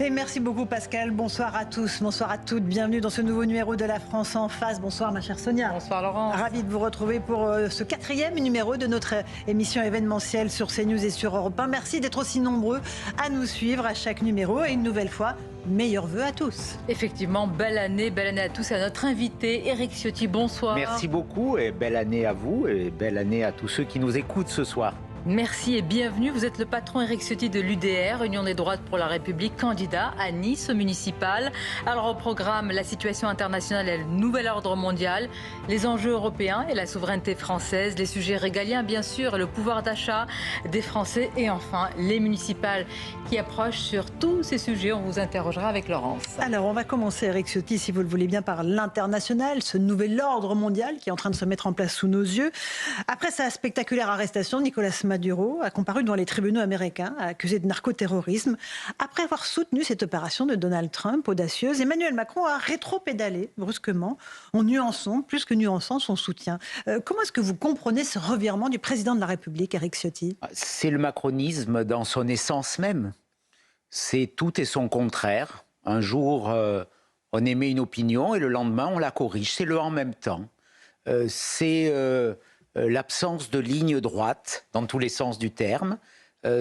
Et merci beaucoup Pascal, bonsoir à tous, bonsoir à toutes, bienvenue dans ce nouveau numéro de La France en face. Bonsoir ma chère Sonia. Bonsoir Laurent. Ravi de vous retrouver pour ce 4e numéro de notre émission événementielle sur CNews et sur Europe 1. Merci d'être aussi nombreux à nous suivre à chaque numéro et une nouvelle fois, meilleurs vœux à tous. Effectivement, belle année à tous et à notre invité Éric Ciotti, bonsoir. Merci beaucoup et belle année à vous et belle année à tous ceux qui nous écoutent ce soir. Merci et bienvenue. Vous êtes le patron Éric Ciotti de l'UDR, Union des droites pour la République, candidat à Nice au municipal. Alors au programme, la situation internationale et le nouvel ordre mondial, les enjeux européens et la souveraineté française, les sujets régaliens bien sûr, le pouvoir d'achat des Français et enfin les municipales qui approchent. Sur tous ces sujets, on vous interrogera avec Laurence. Alors on va commencer Éric Ciotti, si vous le voulez bien, par l'international, ce nouvel ordre mondial qui est en train de se mettre en place sous nos yeux. Après sa spectaculaire arrestation, Nicolas Maduro a comparu devant les tribunaux américains, accusé de narcoterrorisme. Après avoir soutenu cette opération de Donald Trump audacieuse, Emmanuel Macron a rétropédalé brusquement en nuançant, plus que nuançant, son soutien. Comment est-ce que vous comprenez ce revirement du président de la République, Éric Ciotti? C'est le macronisme dans son essence même. C'est tout et son contraire. Un jour, on émet une opinion et le lendemain, on la corrige. C'est le en même temps. C'est l'absence de ligne droite dans tous les sens du terme,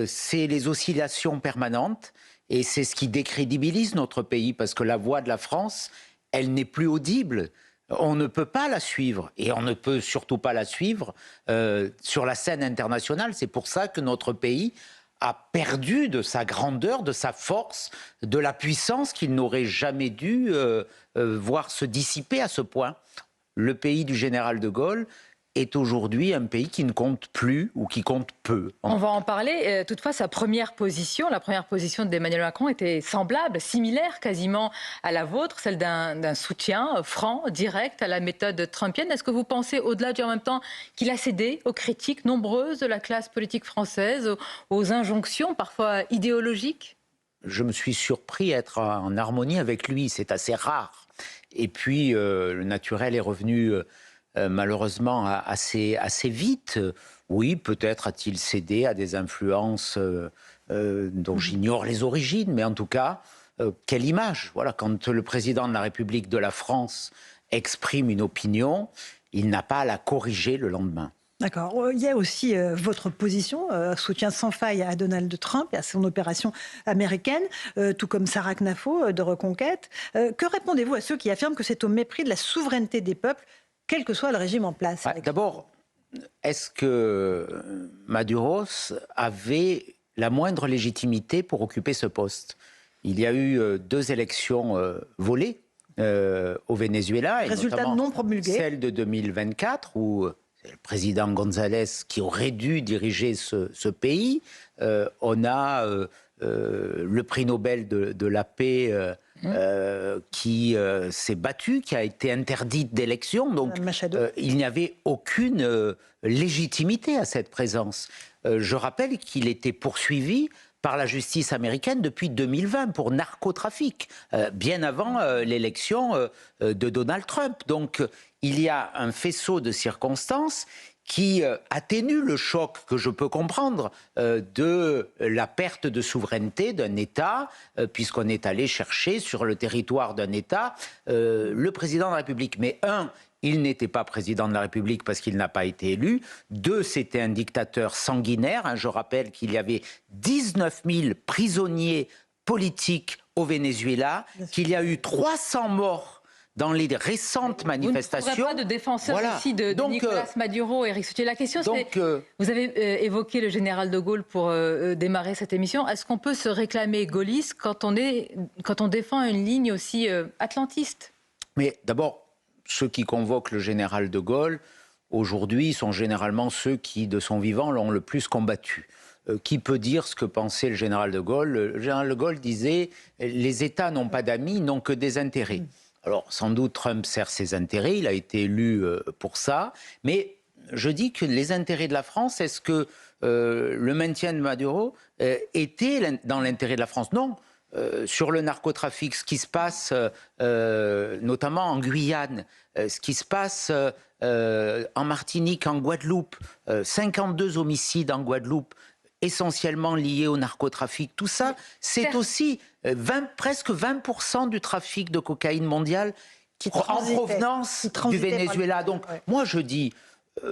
c'est les oscillations permanentes et c'est ce qui décrédibilise notre pays parce que la voix de la France, elle n'est plus audible. On ne peut pas la suivre et on ne peut surtout pas la suivre sur la scène internationale. C'est pour ça que notre pays a perdu de sa grandeur, de sa force, de la puissance qu'il n'aurait jamais dû voir se dissiper à ce point. Le pays du général de Gaulle est aujourd'hui un pays qui ne compte plus ou qui compte peu. On va en parler. Toutefois, la première position d'Emmanuel Macron était semblable, similaire quasiment à la vôtre, celle d'un soutien franc, direct à la méthode trumpienne. Est-ce que vous pensez, au-delà du en même temps, qu'il a cédé aux critiques nombreuses de la classe politique française, aux injonctions parfois idéologiques? Je me suis surpris à être en harmonie avec lui, c'est assez rare. Et puis, le naturel est revenu malheureusement assez vite. Oui, peut-être a-t-il cédé à des influences dont j'ignore les origines, mais en tout cas, quelle image. Voilà, quand le président de la République de la France exprime une opinion, il n'a pas à la corriger le lendemain. D'accord. Il y a aussi votre position, soutien sans faille à Donald Trump et à son opération américaine, tout comme Sarah Knafo de Reconquête. Que répondez-vous à ceux qui affirment que c'est au mépris de la souveraineté des peuples, quel que soit le régime en place? D'abord, est-ce que Maduro avait la moindre légitimité pour occuper ce poste? Il y a eu 2 élections volées au Venezuela, et résultat non promulgué. Celle de 2024, où c'est le président González qui aurait dû diriger ce pays. On a le prix Nobel de la paix qui s'est battu, qui a été interdite d'élection. Donc il n'y avait aucune légitimité à cette présence. Je rappelle qu'il était poursuivi par la justice américaine depuis 2020 pour narcotrafic, bien avant l'élection de Donald Trump. Donc il y a un faisceau de circonstances qui atténue le choc que je peux comprendre de la perte de souveraineté d'un État, puisqu'on est allé chercher sur le territoire d'un État le président de la République. Mais il n'était pas président de la République parce qu'il n'a pas été élu. 2, c'était un dictateur sanguinaire. Je rappelle qu'il y avait 19 000 prisonniers politiques au Venezuela, qu'il y a eu 300 morts dans les récentes manifestations. Vous ne trouverez pas de défenseur ici de Nicolas Maduro, Éric Ciotti. La question, c'est, vous avez évoqué le général de Gaulle pour démarrer cette émission. Est-ce qu'on peut se réclamer gaulliste quand on défend une ligne aussi atlantiste? Mais d'abord, ceux qui convoquent le général de Gaulle, aujourd'hui, sont généralement ceux qui, de son vivant, l'ont le plus combattu. Qui peut dire ce que pensait le général de Gaulle? Le général de Gaulle disait « Les États n'ont pas d'amis, n'ont que des intérêts ». Alors, sans doute, Trump sert ses intérêts, il a été élu pour ça, mais je dis que les intérêts de la France, est-ce que le maintien de Maduro était dans l'intérêt de la France? Non. Sur le narcotrafic, ce qui se passe notamment en Guyane, ce qui se passe en Martinique, en Guadeloupe, 52 homicides en Guadeloupe, essentiellement liés au narcotrafic, tout ça, c'est aussi presque 20% du trafic de cocaïne mondial en provenance du Venezuela. Donc, moi, je dis,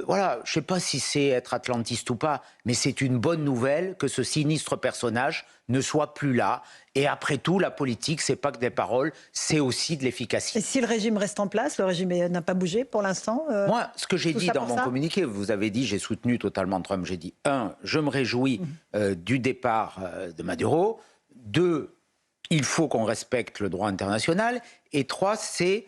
voilà, je ne sais pas si c'est être atlantiste ou pas, mais c'est une bonne nouvelle que ce sinistre personnage ne soit plus là. Et après tout, la politique, c'est pas que des paroles, c'est aussi de l'efficacité. Et si le régime reste en place, le régime n'a pas bougé pour l'instant Moi, ce que j'ai dit dans mon communiqué, vous avez dit, j'ai soutenu totalement Trump. J'ai dit, 1, je me réjouis du départ de Maduro. 2, il faut qu'on respecte le droit international. Et 3, c'est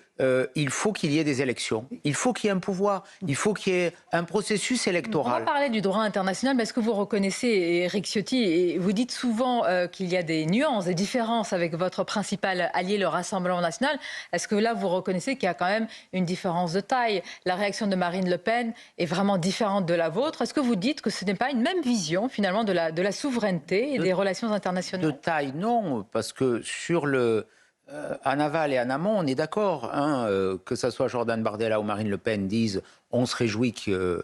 il faut qu'il y ait des élections. Il faut qu'il y ait un pouvoir. Il faut qu'il y ait un processus électoral. On va parler du droit international, mais est-ce que vous reconnaissez, Éric Ciotti, et vous dites souvent qu'il y a des nuances, des différences avec votre principal allié, le Rassemblement national. Est-ce que là, vous reconnaissez qu'il y a quand même une différence de taille? La réaction de Marine Le Pen est vraiment différente de la vôtre. Est-ce que vous dites que ce n'est pas une même vision, finalement, de la souveraineté et des relations internationales? De taille, non, parce que sur le... en aval et en amont, on est d'accord, que ce soit Jordan Bardella ou Marine Le Pen disent on se réjouit que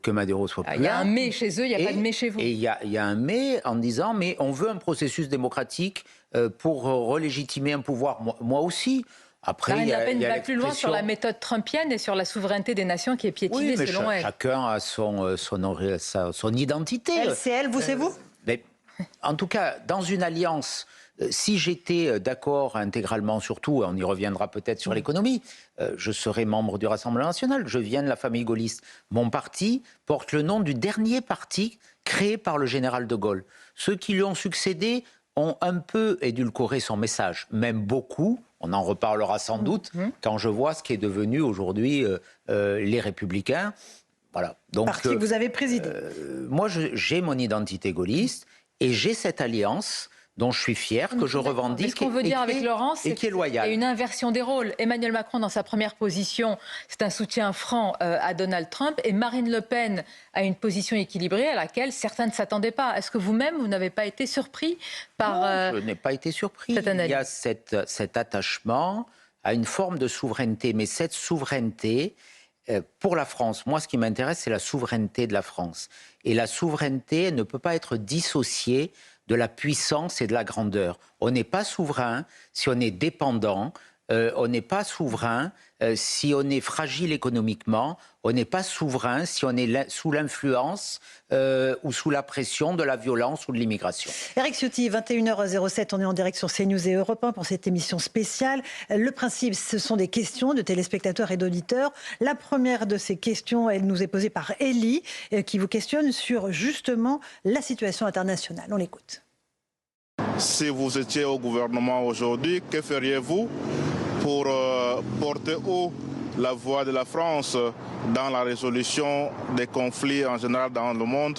Maduro soit plus là. Il y a un mais chez eux, il n'y a pas de mais chez vous. Et il y a un mais en disant mais on veut un processus démocratique pour relégitimer un pouvoir. Moi aussi. Après, Marine Le Pen va plus loin sur la méthode trumpienne et sur la souveraineté des nations qui est piétinée selon elle. Chacun a son identité. Elle, c'est elle, vous, c'est vous. Mais, en tout cas, dans une alliance... Si j'étais d'accord intégralement sur tout, on y reviendra peut-être sur l'économie, je serais membre du Rassemblement national, je viens de la famille gaulliste. Mon parti porte le nom du dernier parti créé par le général de Gaulle. Ceux qui lui ont succédé ont un peu édulcoré son message, même beaucoup, on en reparlera sans doute, quand je vois ce qui est devenu aujourd'hui les Républicains. Voilà. Donc, parti que vous avez présidé. Moi, j'ai mon identité gaulliste et j'ai cette alliance dont je suis fier, que je revendique. Ce qu'on veut dire avec Laurence, c'est qu'il y a une inversion des rôles. Emmanuel Macron, dans sa première position, c'est un soutien franc à Donald Trump, et Marine Le Pen a une position équilibrée à laquelle certains ne s'attendaient pas. Est-ce que vous-même, vous n'avez pas été surpris par Non, je n'ai pas été surpris. Il y a cet attachement à une forme de souveraineté, mais cette souveraineté, pour la France, moi, ce qui m'intéresse, c'est la souveraineté de la France. Et la souveraineté ne peut pas être dissociée de la puissance et de la grandeur. On n'est pas souverain si on est dépendant, on n'est pas souverain si on est fragile économiquement, on n'est pas souverain si on est sous l'influence ou sous la pression de la violence ou de l'immigration. Éric Ciotti, 21h07, on est en direct sur CNews et Europe 1 pour cette émission spéciale. Le principe, ce sont des questions de téléspectateurs et d'auditeurs. La première de ces questions, elle nous est posée par Elie, qui vous questionne sur justement la situation internationale. On l'écoute. Si vous étiez au gouvernement aujourd'hui, que feriez-vous pour porter haut la voix de la France dans la résolution des conflits en général dans le monde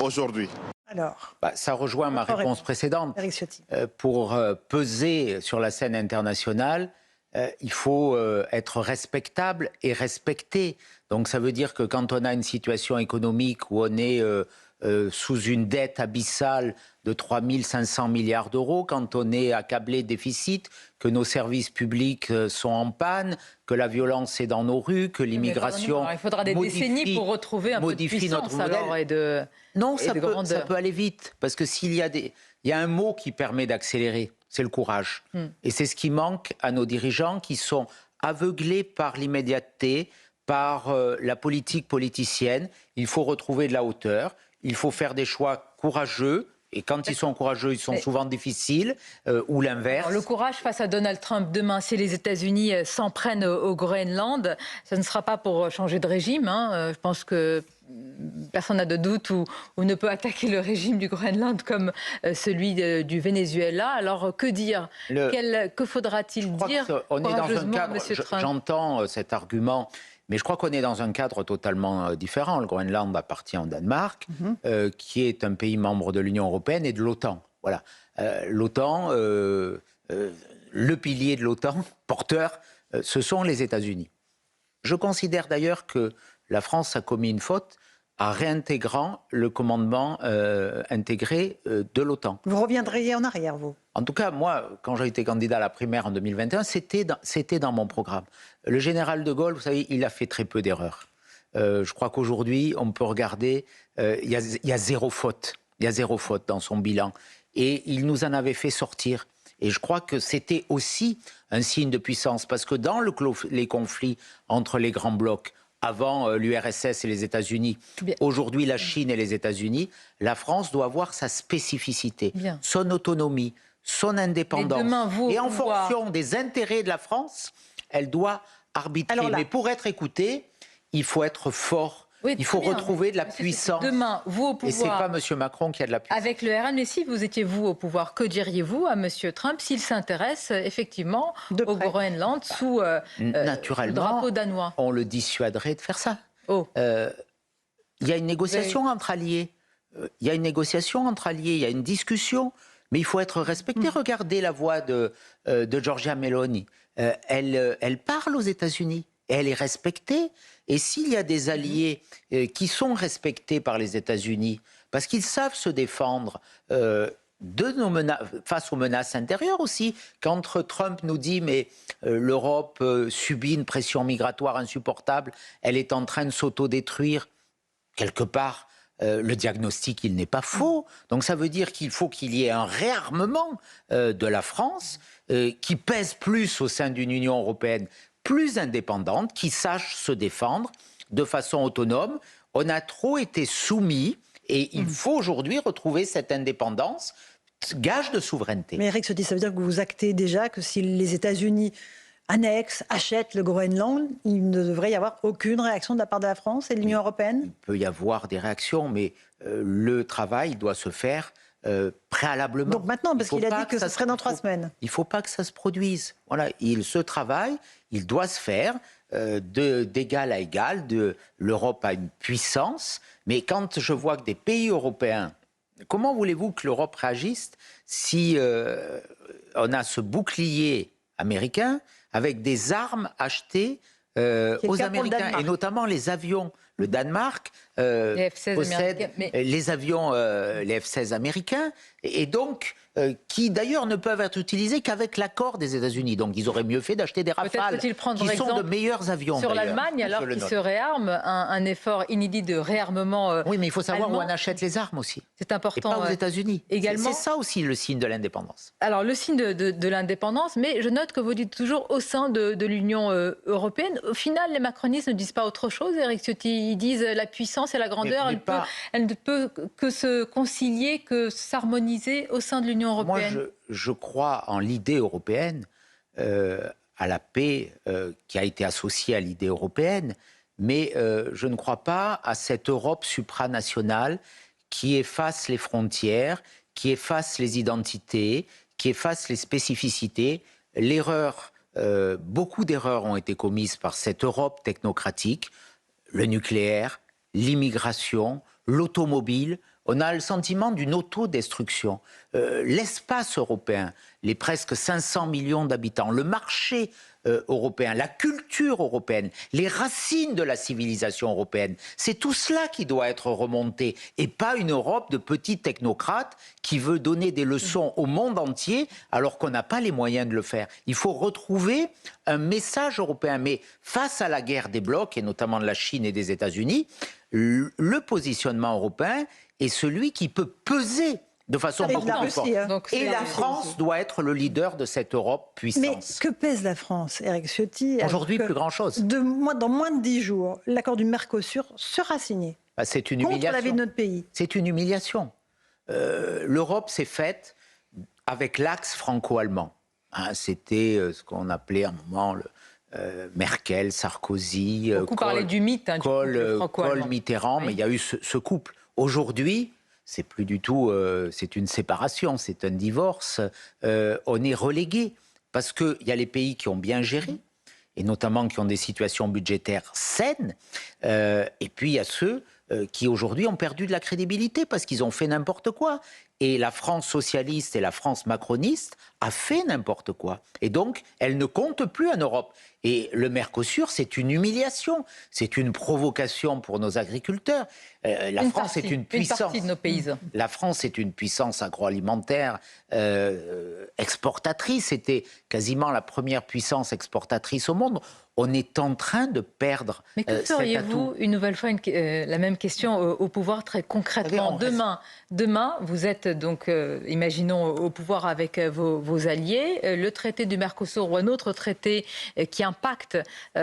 aujourd'hui? Alors, ça rejoint ma réponse précédente. Éric Ciotti. Pour peser sur la scène internationale, il faut être respectable et respecté. Donc ça veut dire que quand on a une situation économique où on est sous une dette abyssale de 3 500 milliards d'euros, quand on est accablé de déficit, que nos services publics sont en panne, que la violence est dans nos rues, que l'immigration il faudra des décennies pour retrouver un peu de puissance alors, et de Non, et de ça peut aller vite, parce que il y a un mot qui permet d'accélérer, c'est le courage. Et c'est ce qui manque à nos dirigeants qui sont aveuglés par l'immédiateté, par la politique politicienne. Il faut retrouver de la hauteur, il faut faire des choix courageux. Et quand ils sont courageux, ils sont souvent difficiles, ou l'inverse. Le courage face à Donald Trump demain, si les États-Unis s'en prennent au Groenland, ce ne sera pas pour changer de régime. Je pense que personne n'a de doute ou ne peut attaquer le régime du Groenland comme celui du Venezuela. Alors que dire? Que faudra-t-il dire courageusement, Monsieur Trump? J'entends cet argument. Mais je crois qu'on est dans un cadre totalement différent. Le Groenland appartient au Danemark, qui est un pays membre de l'Union européenne et de l'OTAN. Voilà. L'OTAN, le pilier de l'OTAN, porteur, ce sont les États-Unis. Je considère d'ailleurs que la France a commis une faute en réintégrant le commandement intégré de l'OTAN. Vous reviendriez en arrière, vous? En tout cas, moi, quand j'ai été candidat à la primaire en 2021, c'était dans mon programme. Le général de Gaulle, vous savez, il a fait très peu d'erreurs. Je crois qu'aujourd'hui, on peut regarder, il y a zéro faute. Il y a zéro faute dans son bilan. et il nous en avait fait sortir. Et je crois que c'était aussi un signe de puissance, parce que dans les conflits entre les grands blocs, avant l'URSS et les États-Unis, aujourd'hui la Chine et les États-Unis, la France doit avoir sa spécificité, son autonomie, son indépendance. Et en fonction des intérêts de la France, elle doit arbitrer. Mais pour être écoutée, il faut être fort. Oui, il faut retrouver de la puissance. Demain, vous au pouvoir. Et ce n'est pas M. Macron qui a de la puissance. Avec le RN, mais si vous étiez vous au pouvoir, que diriez-vous à M. Trump s'il s'intéresse effectivement au Groenland sous le drapeau danois? On le dissuaderait de faire ça. Il y a une négociation entre alliés. Il y a une discussion. Mais il faut être respecté. Regardez la voix de Giorgia Meloni. Elle parle aux États-Unis. Elle est respectée. Et s'il y a des alliés qui sont respectés par les États-Unis, parce qu'ils savent se défendre face aux menaces intérieures aussi, quand Trump nous dit mais l'Europe subit une pression migratoire insupportable, elle est en train de s'autodétruire, quelque part, le diagnostic, il n'est pas faux. Donc ça veut dire qu'il faut qu'il y ait un réarmement de la France qui pèse plus au sein d'une Union européenne plus indépendante, qui sache se défendre de façon autonome. On a trop été soumis et il faut aujourd'hui retrouver cette indépendance, gage de souveraineté. Mais Éric Ciotti, ça veut dire que vous actez déjà que si les États-Unis annexent, achètent le Groenland, il ne devrait y avoir aucune réaction de la part de la France et de l'Union européenne? Il peut y avoir des réactions, mais le travail doit se faire préalablement. Donc maintenant, parce qu'il a dit que ce serait dans 3 semaines. Il ne faut pas que ça se produise. Voilà, ce travail, il doit se faire d'égal à égal. L'Europe a une puissance, mais quand je vois que des pays européens, comment voulez-vous que l'Europe réagisse si on a ce bouclier américain avec des armes achetées aux Américains, et notamment les avions. Le Danemark possède les avions, les F-16 américains, et donc qui d'ailleurs ne peuvent être utilisés qu'avec l'accord des États-Unis. Donc ils auraient mieux fait d'acheter des Rafales, qui sont de meilleurs avions. Sur l'Allemagne, alors qu'ils se réarment, un effort inédit de réarmement. Oui, mais il faut savoir où on achète les armes aussi. C'est important. Et pas aux États-Unis. Également. C'est ça aussi le signe de l'indépendance. Alors le signe de l'indépendance, mais je note que vous dites toujours au sein de l'Union européenne. Au final, les macronistes ne disent pas autre chose, Éric Ciotti. Ils disent la puissance et la grandeur, elle ne peut que se concilier, que s'harmoniser au sein de l'Union européenne. Moi, je crois en l'idée européenne, à la paix qui a été associée à l'idée européenne, mais je ne crois pas à cette Europe supranationale qui efface les frontières, qui efface les identités, qui efface les spécificités. Beaucoup d'erreurs ont été commises par cette Europe technocratique, le nucléaire, l'immigration, l'automobile. On a le sentiment d'une autodestruction. L'espace européen, les presque 500 millions d'habitants, le marché européen, la culture européenne, les racines de la civilisation européenne, c'est tout cela qui doit être remonté, et pas une Europe de petits technocrates qui veut donner des leçons au monde entier alors qu'on n'a pas les moyens de le faire. Il faut retrouver un message européen. Mais face à la guerre des blocs, et notamment de la Chine et des États-Unis, le positionnement européen est celui qui peut peser de façon beaucoup plus forte. Et la France doit être le leader de cette Europe puissance. Mais que pèse la France, Éric Ciotti? Aujourd'hui, plus grand-chose. Dans moins de 10 jours, l'accord du Mercosur sera signé. C'est une humiliation. Contre l'avis de notre pays. C'est une humiliation. L'Europe s'est faite avec l'axe franco-allemand. C'était ce qu'on appelait à un moment Merkel, Sarkozy, Beaucoup parlaient du mythe, Kohl, Mitterrand, oui. Mais il y a eu ce couple. Aujourd'hui, c'est plus du tout, c'est une séparation, c'est un divorce. On est relégué parce qu'il y a les pays qui ont bien géré, et notamment qui ont des situations budgétaires saines, et puis il y a ceux qui aujourd'hui ont perdu de la crédibilité parce qu'ils ont fait n'importe quoi. Et la France socialiste et la France macroniste a fait n'importe quoi. Et donc, elle ne compte plus en Europe. Et le Mercosur, c'est une humiliation, c'est une provocation pour nos agriculteurs. La France est une puissance. Une partie de nos paysans. La France est une puissance agroalimentaire exportatrice. C'était quasiment la première puissance exportatrice au monde. On est en train de perdre. Mais que feriez-vous, une nouvelle fois, la même question au pouvoir très concrètement? Demain, vous êtes donc imaginons au pouvoir avec vos alliés, le traité du Mercosur ou un autre traité qui impacte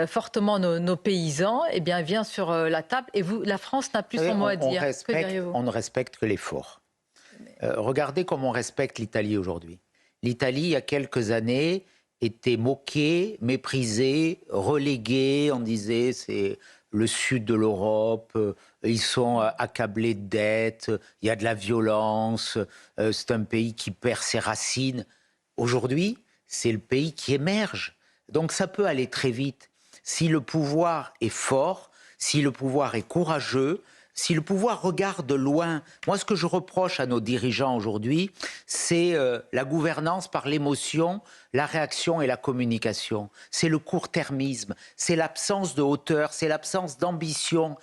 fortement nos paysans, eh bien vient sur la table et la France n'a plus son mot à dire. Que diriez-vous ? On ne respecte que les forts. Regardez comment on respecte l'Italie aujourd'hui. L'Italie, il y a quelques années, était moquée, méprisée, reléguée. On disait c'est le sud de l'Europe, ils sont accablés de dettes, il y a de la violence, c'est un pays qui perd ses racines. Aujourd'hui, c'est le pays qui émerge. Donc ça peut aller très vite. Si le pouvoir est fort, si le pouvoir est courageux, si le pouvoir regarde loin. Moi, ce que je reproche à nos dirigeants aujourd'hui, c'est la gouvernance par l'émotion, la réaction et la communication. C'est le court-termisme, c'est l'absence de hauteur, c'est l'absence d'ambition.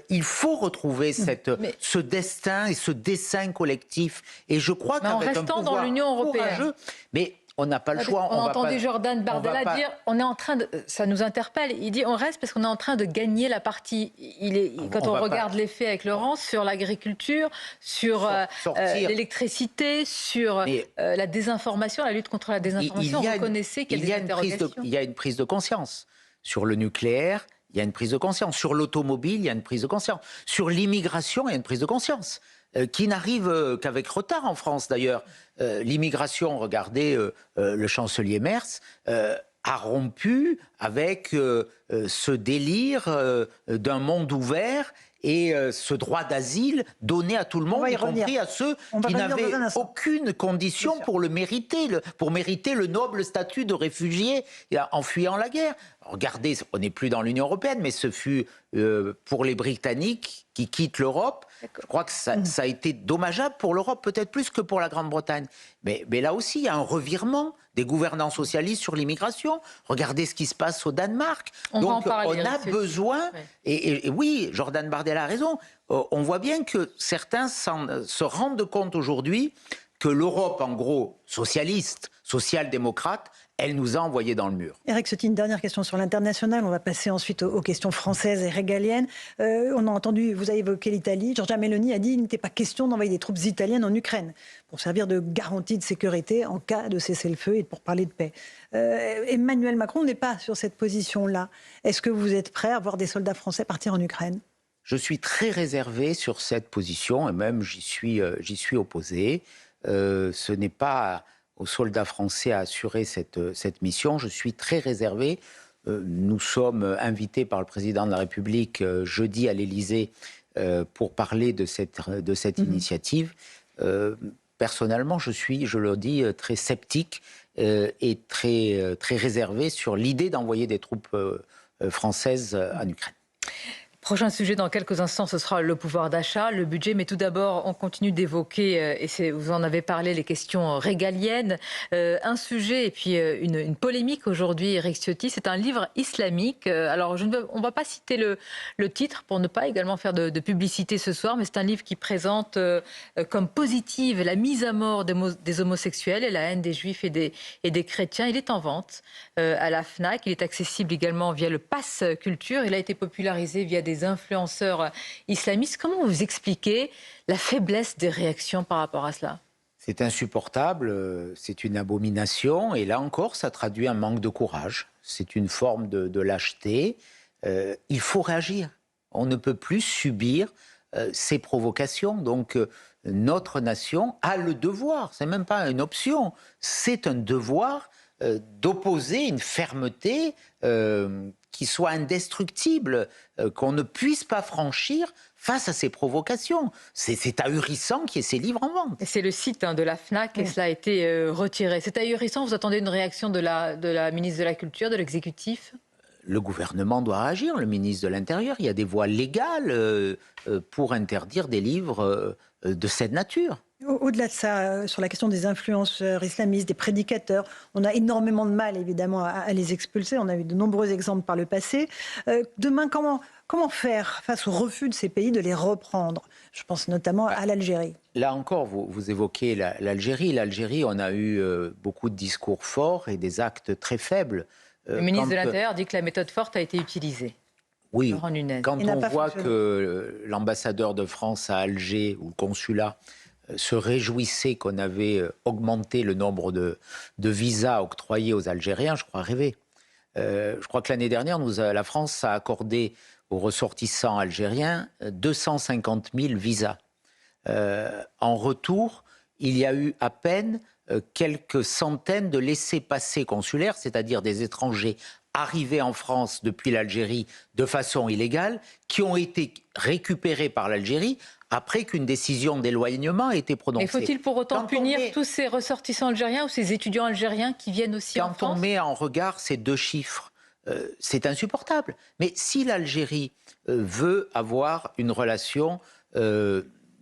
Il faut retrouver ce destin et ce dessein collectif. Et je crois qu'avec un pouvoir dans l'Union européenne. courageux, mais on n'a pas le choix. On a entendu Jordan Bardella dire, on est en train de, ça nous interpelle, il dit on reste parce qu'on est en train de gagner la partie. Quand on regarde les faits avec Laurence sur l'agriculture, sur l'électricité, sur la désinformation, la lutte contre la désinformation, vous reconnaissez qu'il y a des interrogations. Il y a une prise de conscience. Sur le nucléaire, il y a une prise de conscience. Sur l'automobile, il y a une prise de conscience. Sur l'immigration, il y a une prise de conscience. Qui n'arrive qu'avec retard en France d'ailleurs. L'immigration, regardez, le chancelier Merz a rompu avec ce délire d'un monde ouvert et ce droit d'asile donné à tout le monde, y compris à ceux qui n'avaient aucune condition pour le mériter, pour mériter le noble statut de réfugié en fuyant la guerre. Regardez, on n'est plus dans l'Union européenne, mais ce fut pour les Britanniques qui quittent l'Europe. Je crois que ça a été dommageable pour l'Europe, peut-être plus que pour la Grande-Bretagne. Mais là aussi, il y a un revirement des gouvernants socialistes sur l'immigration. Regardez ce qui se passe au Danemark. Donc, on a besoin... Et oui, Jordan Bardella a raison. On voit bien que certains se rendent compte aujourd'hui que l'Europe, en gros, socialiste, social-démocrate, elle nous a envoyés dans le mur. Éric Ciotti, une dernière question sur l'international. On va passer ensuite aux questions françaises et régaliennes. On a entendu, vous avez évoqué l'Italie. Giorgia Meloni a dit qu'il n'était pas question d'envoyer des troupes italiennes en Ukraine pour servir de garantie de sécurité en cas de cessez-le-feu et pour parler de paix. Emmanuel Macron n'est pas sur cette position-là. Est-ce que vous êtes prêt à voir des soldats français partir en Ukraine ? Je suis très réservé sur cette position et même j'y suis opposé. Ce n'est pas aux soldats français à assurer cette mission. Je suis très réservé. Nous sommes invités par le président de la République jeudi à l'Élysée pour parler de cette initiative. Personnellement, je suis, je le dis, très sceptique et très réservé sur l'idée d'envoyer des troupes françaises en Ukraine. Prochain sujet dans quelques instants, ce sera le pouvoir d'achat, le budget. Mais tout d'abord, on continue d'évoquer, et vous en avez parlé, les questions régaliennes. Un sujet et puis une polémique aujourd'hui, Éric Ciotti, c'est un livre islamique. Alors, on ne va pas citer le titre pour ne pas également faire de publicité ce soir, mais c'est un livre qui présente comme positive la mise à mort des homosexuels et la haine des juifs et des chrétiens. Il est en vente à la FNAC. Il est accessible également via le Pass Culture. Il a été popularisé via des influenceurs islamistes. Comment vous expliquez la faiblesse des réactions par rapport à cela ? C'est insupportable, c'est une abomination, et là encore, ça traduit un manque de courage. C'est une forme de lâcheté. Il faut réagir. On ne peut plus subir ces provocations. Donc, notre nation a le devoir, c'est même pas une option, c'est un devoir d'opposer une fermeté qui soit indestructible, qu'on ne puisse pas franchir face à ces provocations. C'est ahurissant qu'il y ait ces livres en vente. Et c'est le site de la FNAC et cela a été retiré. C'est ahurissant, vous attendez une réaction de la ministre de la Culture, de l'exécutif ? Le gouvernement doit réagir, le ministre de l'Intérieur. Il y a des voies légales pour interdire des livres de cette nature. Au-delà de ça, sur la question des influenceurs islamistes, des prédicateurs, on a énormément de mal, évidemment, à les expulser. On a eu de nombreux exemples par le passé. Demain, comment faire face au refus de ces pays de les reprendre ? Je pense notamment à l'Algérie. Là encore, vous évoquez l'Algérie. L'Algérie, on a eu beaucoup de discours forts et des actes très faibles. Le ministre de l'Intérieur dit que la méthode forte a été utilisée. Oui, quand on voit que l'ambassadeur de France à Alger, ou le consulat, se réjouissait qu'on avait augmenté le nombre de visas octroyés aux Algériens, je crois rêver. Je crois que l'année dernière, la France a accordé aux ressortissants algériens 250 000 visas. En retour, il y a eu à peine quelques centaines de laissez-passer consulaires, c'est-à-dire des étrangers arrivés en France depuis l'Algérie de façon illégale, qui ont été récupérés par l'Algérie après qu'une décision d'éloignement ait été prononcée. Mais faut-il pour autant punir tous ces ressortissants algériens ou ces étudiants algériens qui viennent aussi en France ? Quand on met en regard ces deux chiffres, c'est insupportable. Mais si l'Algérie veut avoir une relation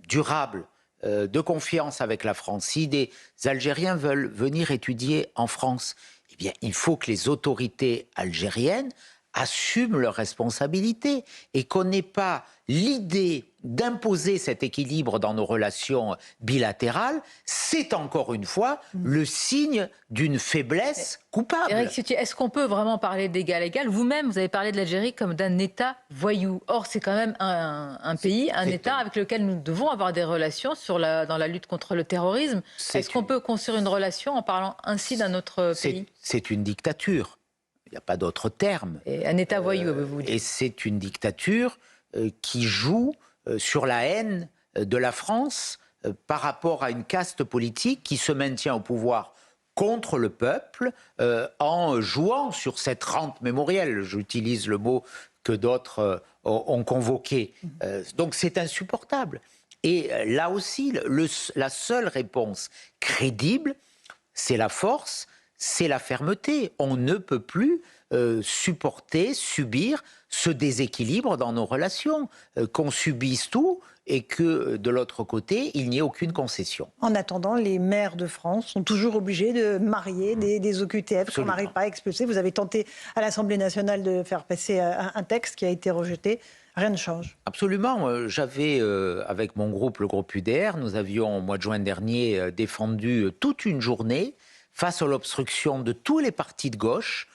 durable, de confiance avec la France, si des Algériens veulent venir étudier en France, eh bien, il faut que les autorités algériennes assument leurs responsabilités et qu'on n'ait pas l'idée d'imposer cet équilibre dans nos relations bilatérales. C'est encore une fois le signe d'une faiblesse coupable. Éric Ciotti, est-ce qu'on peut vraiment parler d'égal à égal ? Vous-même, vous avez parlé de l'Algérie comme d'un État voyou. Or, c'est quand même un pays, un État avec lequel nous devons avoir des relations dans la lutte contre le terrorisme. Est-ce qu'on peut construire une relation en parlant ainsi d'un autre pays ? C'est une dictature. Il n'y a pas d'autre terme. Et un État voyou, vous dites. Et c'est une dictature qui joue sur la haine de la France par rapport à une caste politique qui se maintient au pouvoir contre le peuple en jouant sur cette rente mémorielle. J'utilise le mot que d'autres ont convoqué. Donc c'est insupportable. Et là aussi, la seule réponse crédible, c'est la force, c'est la fermeté. On ne peut plus subir ce déséquilibre dans nos relations, qu'on subisse tout et que de l'autre côté, il n'y ait aucune concession. En attendant, les maires de France sont toujours obligés de marier des OQTF qu'on n'arrive pas à expulser. Vous avez tenté à l'Assemblée nationale de faire passer un texte qui a été rejeté. Rien ne change. Absolument. J'avais, avec mon groupe, le groupe UDR, nous avions, au mois de juin dernier, défendu toute une journée face à l'obstruction de tous les partis de gauche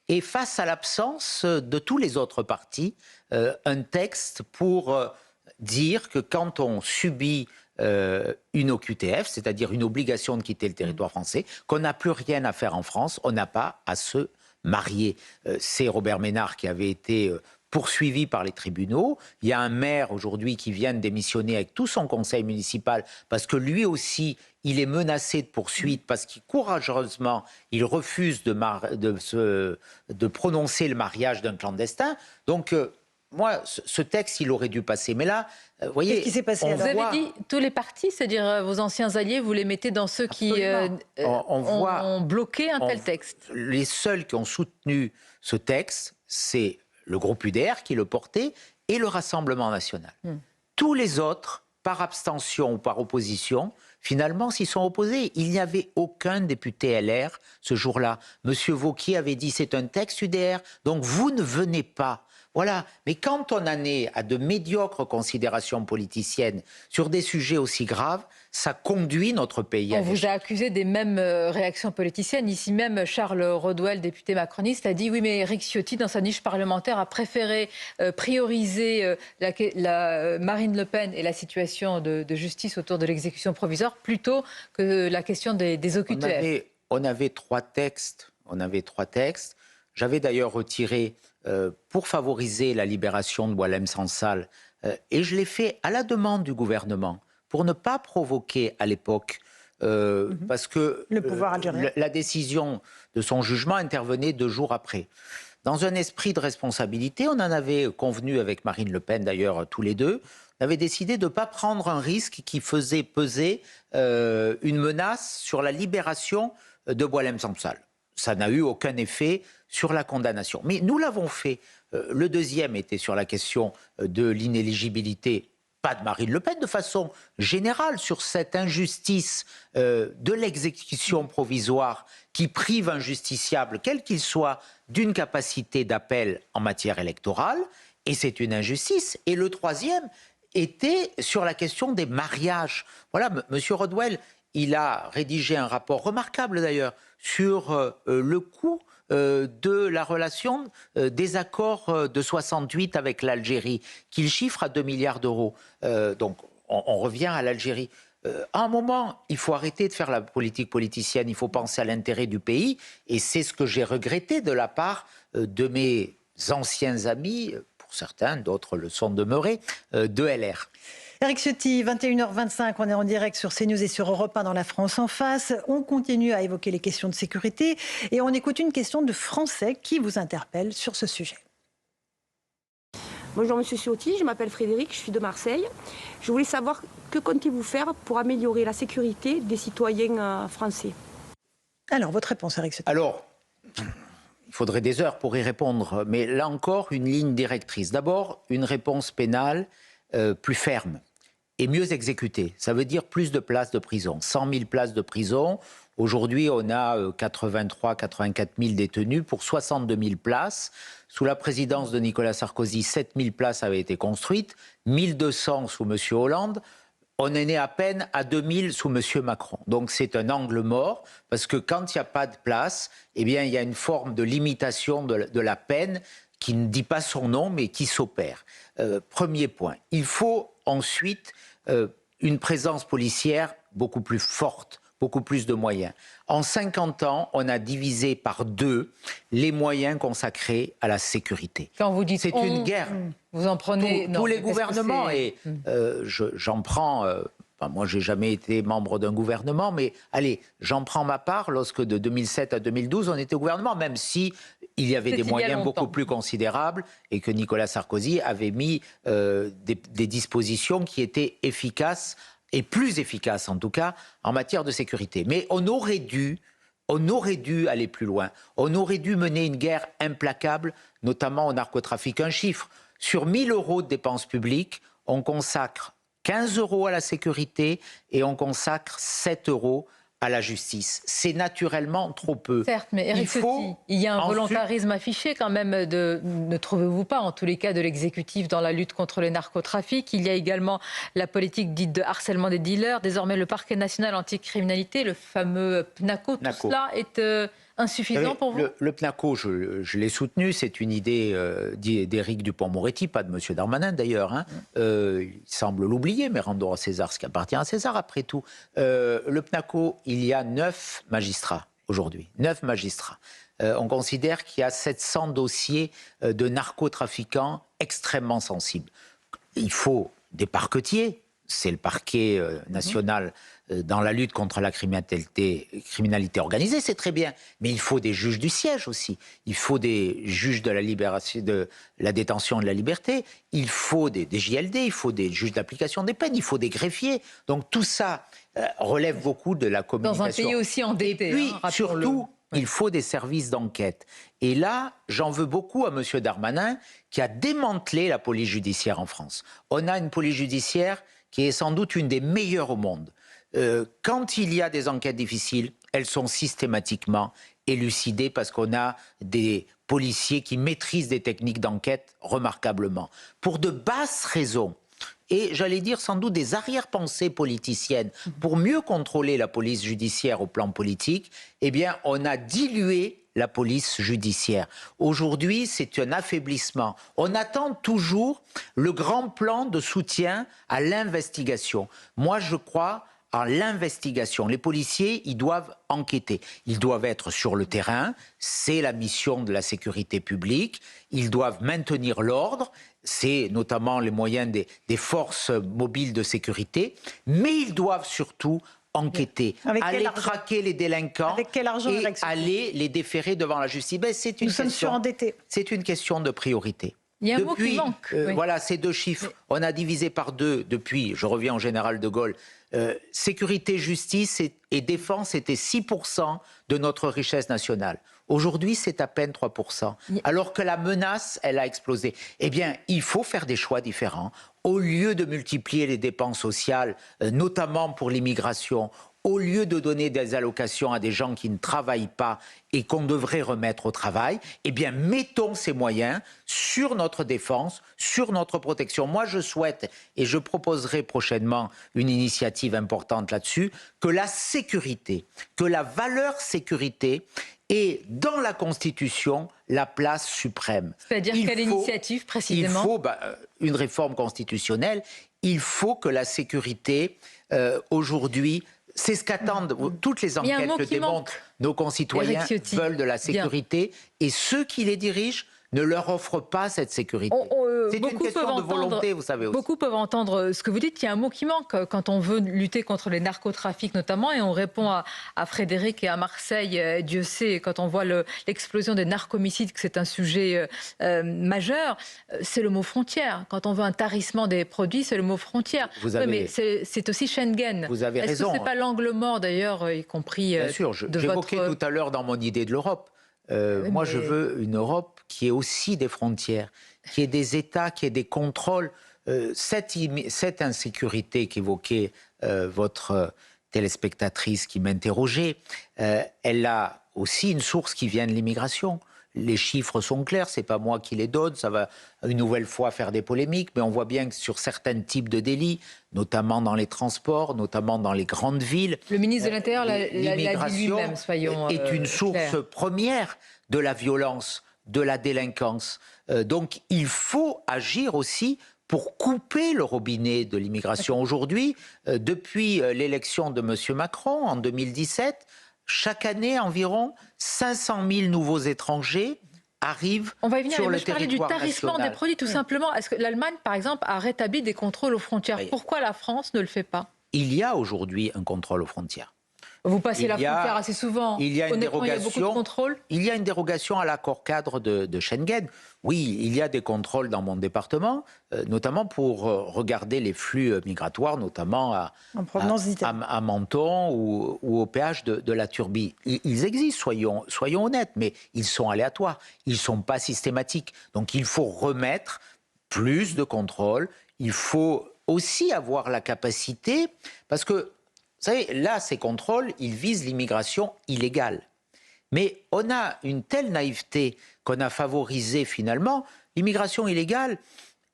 et face à l'absence de tous les autres partis, un texte pour dire que quand on subit une OQTF, c'est-à-dire une obligation de quitter le territoire français, qu'on n'a plus rien à faire en France, on n'a pas à se marier. C'est Robert Ménard qui avait été poursuivi par les tribunaux. Il y a un maire aujourd'hui qui vient de démissionner avec tout son conseil municipal parce que lui aussi, il est menacé de poursuite parce qu'il, courageusement, il refuse de prononcer le mariage d'un clandestin. Donc, moi, ce texte, il aurait dû passer. Mais là, vous voyez... Qu'est-ce qui s'est passé? Vous avez dit tous les partis, c'est-à-dire vos anciens alliés, vous les mettez dans ceux qui ont bloqué un tel texte. Les seuls qui ont soutenu ce texte, c'est le groupe UDR qui le portait et le Rassemblement national. Tous les autres, par abstention ou par opposition, finalement s'y sont opposés. Il n'y avait aucun député LR ce jour-là. Monsieur Wauquiez avait dit c'est un texte UDR, donc vous ne venez pas. Voilà. Mais quand on en est à de médiocres considérations politiciennes sur des sujets aussi graves, ça conduit notre pays à l'échec. On vous a accusé des mêmes réactions politiciennes. Ici même, Charles Rodwell, député macroniste, a dit oui, mais Éric Ciotti, dans sa niche parlementaire, a préféré prioriser la Marine Le Pen et la situation de justice autour de l'exécution provisoire plutôt que la question des OQTF. On avait trois textes. J'avais d'ailleurs retiré pour favoriser la libération de Boualem Sansal, et je l'ai fait à la demande du gouvernement, pour ne pas provoquer à l'époque, parce que le pouvoir algérien. La décision de son jugement intervenait 2 jours après. Dans un esprit de responsabilité, on en avait convenu avec Marine Le Pen d'ailleurs tous les deux, on avait décidé de ne pas prendre un risque qui faisait peser une menace sur la libération de Boualem Sansal. Ça n'a eu aucun effet sur la condamnation. Mais nous l'avons fait. Le deuxième était sur la question de l'inéligibilité, pas de Marine Le Pen, de façon générale, sur cette injustice de l'exécution provisoire qui prive un justiciable, quel qu'il soit, d'une capacité d'appel en matière électorale. Et c'est une injustice. Et le troisième était sur la question des mariages. Voilà, M. Rodwell, il a rédigé un rapport remarquable d'ailleurs sur le coût de la relation des accords de 68 avec l'Algérie, qu'il chiffre à 2 milliards d'euros. Donc on revient à l'Algérie. À un moment, il faut arrêter de faire la politique politicienne, il faut penser à l'intérêt du pays, et c'est ce que j'ai regretté de la part de mes anciens amis, pour certains, d'autres le sont demeurés, de LR. Éric Ciotti, 21h25, on est en direct sur CNews et sur Europe 1 dans La France en face. On continue à évoquer les questions de sécurité et on écoute une question de Français qui vous interpelle sur ce sujet. Bonjour Monsieur Ciotti, je m'appelle Frédéric, je suis de Marseille. Je voulais savoir que comptez-vous faire pour améliorer la sécurité des citoyens français? Alors, votre réponse, Éric Ciotti. Alors, il faudrait des heures pour y répondre, mais là encore, une ligne directrice. D'abord, une réponse pénale plus ferme et mieux exécutée. Ça veut dire plus de places de prison, 100 000 places de prison. Aujourd'hui, on a 83-84 000 détenus pour 62 000 places. Sous la présidence de Nicolas Sarkozy, 7 000 places avaient été construites, 1 200 sous M. Hollande. On en est à peine à 2 000 sous M. Macron. Donc c'est un angle mort, parce que quand il n'y a pas de place, eh bien, il y a une forme de limitation de la peine qui ne dit pas son nom, mais qui s'opère. Premier point. Il faut ensuite une présence policière beaucoup plus forte, beaucoup plus de moyens. En 50 ans, on a divisé par 2 les moyens consacrés à la sécurité. Quand vous dites c'est une guerre. Vous en prenez... Tous les gouvernements, et j'en prends... moi, j'ai jamais été membre d'un gouvernement, mais allez, j'en prends ma part. Lorsque de 2007 à 2012, on était au gouvernement, même si il y avait des moyens beaucoup plus considérables et que Nicolas Sarkozy avait mis des dispositions qui étaient efficaces, et plus efficace en tout cas, en matière de sécurité. Mais on aurait dû aller plus loin. On aurait dû mener une guerre implacable, notamment au narcotrafic. Un chiffre, sur 1 000 € de dépenses publiques, on consacre 15 € à la sécurité et on consacre 7 € à la justice. C'est naturellement trop peu. Certes, mais Éric Ciotti, il y a un volontarisme affiché quand même, ne trouvez-vous pas, en tous les cas, de l'exécutif dans la lutte contre les narcotrafics. Il y a également la politique dite de harcèlement des dealers, désormais le parquet national anticriminalité, le fameux PNACO. Tout cela est insuffisant pour vous? Le PNACO, je l'ai soutenu, c'est une idée d'Éric Dupond-Moretti, pas de M. Darmanin d'ailleurs. Il semble l'oublier, mais rendons à César ce qui appartient à César après tout. Le PNACO, il y a 9 magistrats aujourd'hui, 9 magistrats. On considère qu'il y a 700 dossiers de narcotrafiquants extrêmement sensibles. Il faut des parquetiers, c'est le parquet national dans la lutte contre la criminalité organisée, c'est très bien. Mais il faut des juges du siège aussi. Il faut des juges de la libération, de la détention et de la liberté. Il faut des JLD, il faut des juges d'application des peines, il faut des greffiers. Donc tout ça relève beaucoup de la communication. Dans un pays aussi endetté. Et puis, surtout, il faut des services d'enquête. Et là, j'en veux beaucoup à M. Darmanin, qui a démantelé la police judiciaire en France. On a une police judiciaire qui est sans doute une des meilleures au monde. Quand il y a des enquêtes difficiles, elles sont systématiquement élucidées parce qu'on a des policiers qui maîtrisent des techniques d'enquête remarquablement. Pour de basses raisons, et j'allais dire sans doute des arrière-pensées politiciennes, pour mieux contrôler la police judiciaire au plan politique, eh bien, on a dilué la police judiciaire. Aujourd'hui, c'est un affaiblissement. On attend toujours le grand plan de soutien à l'investigation. Moi, je crois en l'investigation. Les policiers, ils doivent enquêter. Ils doivent être sur le terrain. C'est la mission de la sécurité publique. Ils doivent maintenir l'ordre. C'est notamment les moyens des forces mobiles de sécurité. Mais ils doivent surtout enquêter, aller traquer les délinquants et aller les déférer devant la justice. Ben, Nous sommes surendettés. C'est une question de priorité. Il y a un mot qui manque. Voilà, ces 2 chiffres. On a divisé par 2 depuis, je reviens au général de Gaulle, sécurité, justice et défense étaient 6% de notre richesse nationale. Aujourd'hui, c'est à peine 3%. Alors que la menace, elle a explosé. Eh bien, il faut faire des choix différents. Au lieu de multiplier les dépenses sociales, notamment pour l'immigration, au lieu de donner des allocations à des gens qui ne travaillent pas et qu'on devrait remettre au travail, eh bien, mettons ces moyens sur notre défense, sur notre protection. Moi, je souhaite, et je proposerai prochainement une initiative importante là-dessus, que la sécurité, que la valeur sécurité ait dans la Constitution la place suprême. C'est-à-dire quelle initiative précisément? Il faut une réforme constitutionnelle. il faut que la sécurité, aujourd'hui, c'est ce qu'attendent toutes les enquêtes le démontrent. Nos concitoyens veulent de la sécurité et ceux qui les dirigent ne leur offrent pas cette sécurité. C'est une question de volonté, vous savez aussi. Beaucoup peuvent entendre ce que vous dites. Il y a un mot qui manque quand on veut lutter contre les narcotrafics notamment, et on répond à Frédéric et à Marseille, Dieu sait, quand on voit l'explosion des narcomicides, que c'est un sujet majeur, c'est le mot frontière. Quand on veut un tarissement des produits, c'est le mot frontière. Mais c'est aussi Schengen. Vous avez raison. Est-ce que ce n'est pas l'angle mort d'ailleurs, y compris Bien sûr, j'évoquais tout à l'heure dans mon idée de l'Europe. Moi, je veux une Europe qui ait aussi des frontières, qui ait des États, qui ait des contrôles. Cette insécurité qu'évoquait votre téléspectatrice qui m'interrogeait, elle a aussi une source qui vient de l'immigration. Les chiffres sont clairs, c'est pas moi qui les donne, ça va une nouvelle fois faire des polémiques, mais on voit bien que sur certains types de délits, notamment dans les transports, notamment dans les grandes villes, le ministre de l'Intérieur l'a dit lui-même, soyons est une source clairs. Première de la violence, de la délinquance. Donc il faut agir aussi pour couper le robinet de l'immigration. Aujourd'hui, depuis l'élection de M. Macron en 2017, chaque année, environ 500 000 nouveaux étrangers arrivent on va y venir, sur le je parlais territoire du tarissement national. des produits, tout simplement. Est-ce que l'Allemagne, par exemple, a rétabli des contrôles aux frontières? Pourquoi la France ne le fait pas? Il y a aujourd'hui un contrôle aux frontières. Vous passez la frontière assez souvent. Il y a une dérogation. Il y a beaucoup de contrôles. Il y a une dérogation à l'accord cadre de Schengen. Oui, il y a des contrôles dans mon département, notamment pour regarder les flux migratoires, notamment à Menton ou au péage de la Turbie. Ils existent, soyons honnêtes, mais ils sont aléatoires. Ils ne sont pas systématiques. Donc il faut remettre plus de contrôles. Il faut aussi avoir la capacité, parce que vous savez, là, ces contrôles, ils visent l'immigration illégale. Mais on a une telle naïveté qu'on a favorisé finalement. L'immigration illégale,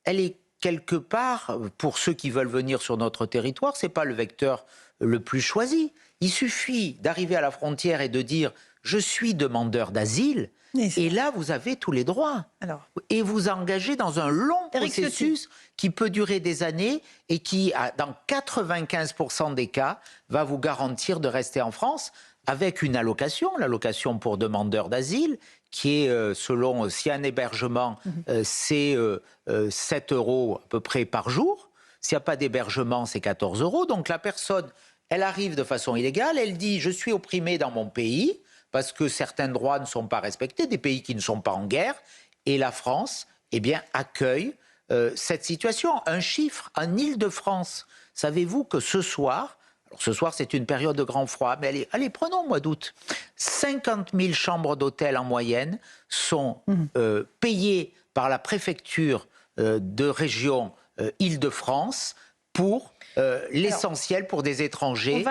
elle est quelque part, pour ceux qui veulent venir sur notre territoire, ce n'est pas le vecteur le plus choisi. Il suffit d'arriver à la frontière et de dire « je suis demandeur d'asile ». Et là, vous avez tous les droits. Et vous engagez dans un long processus qui peut durer des années et qui, dans 95% des cas, va vous garantir de rester en France avec une allocation, l'allocation pour demandeurs d'asile, qui est, selon, si un hébergement, c'est 7 € à peu près par jour. S'il n'y a pas d'hébergement, c'est 14 €. Donc la personne, elle arrive de façon illégale, elle dit « je suis opprimée dans mon pays », parce que certains droits ne sont pas respectés, des pays qui ne sont pas en guerre, et la France, eh bien, accueille cette situation. Un chiffre, en Île-de-France, savez-vous que ce soir, alors ce soir c'est une période de grand froid, mais allez prenons le mois d'août, 50 000 chambres d'hôtel en moyenne sont payées par la préfecture de région Île-de-France pour l'essentiel pour des étrangers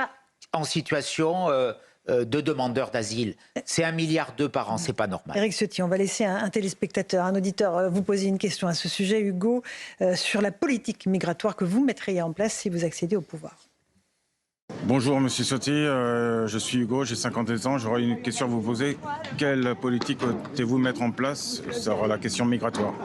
en situation de demandeurs d'asile. C'est 1,2 milliard par an, c'est pas normal. Éric Ciotti, on va laisser un téléspectateur, un auditeur vous poser une question à ce sujet, Hugo, sur la politique migratoire que vous mettriez en place si vous accédez au pouvoir. Bonjour Monsieur Ciotti, je suis Hugo, j'ai 52 ans, j'aurais une question à vous poser. Quelle politique comptez-vous mettre en place sur la question migratoire ?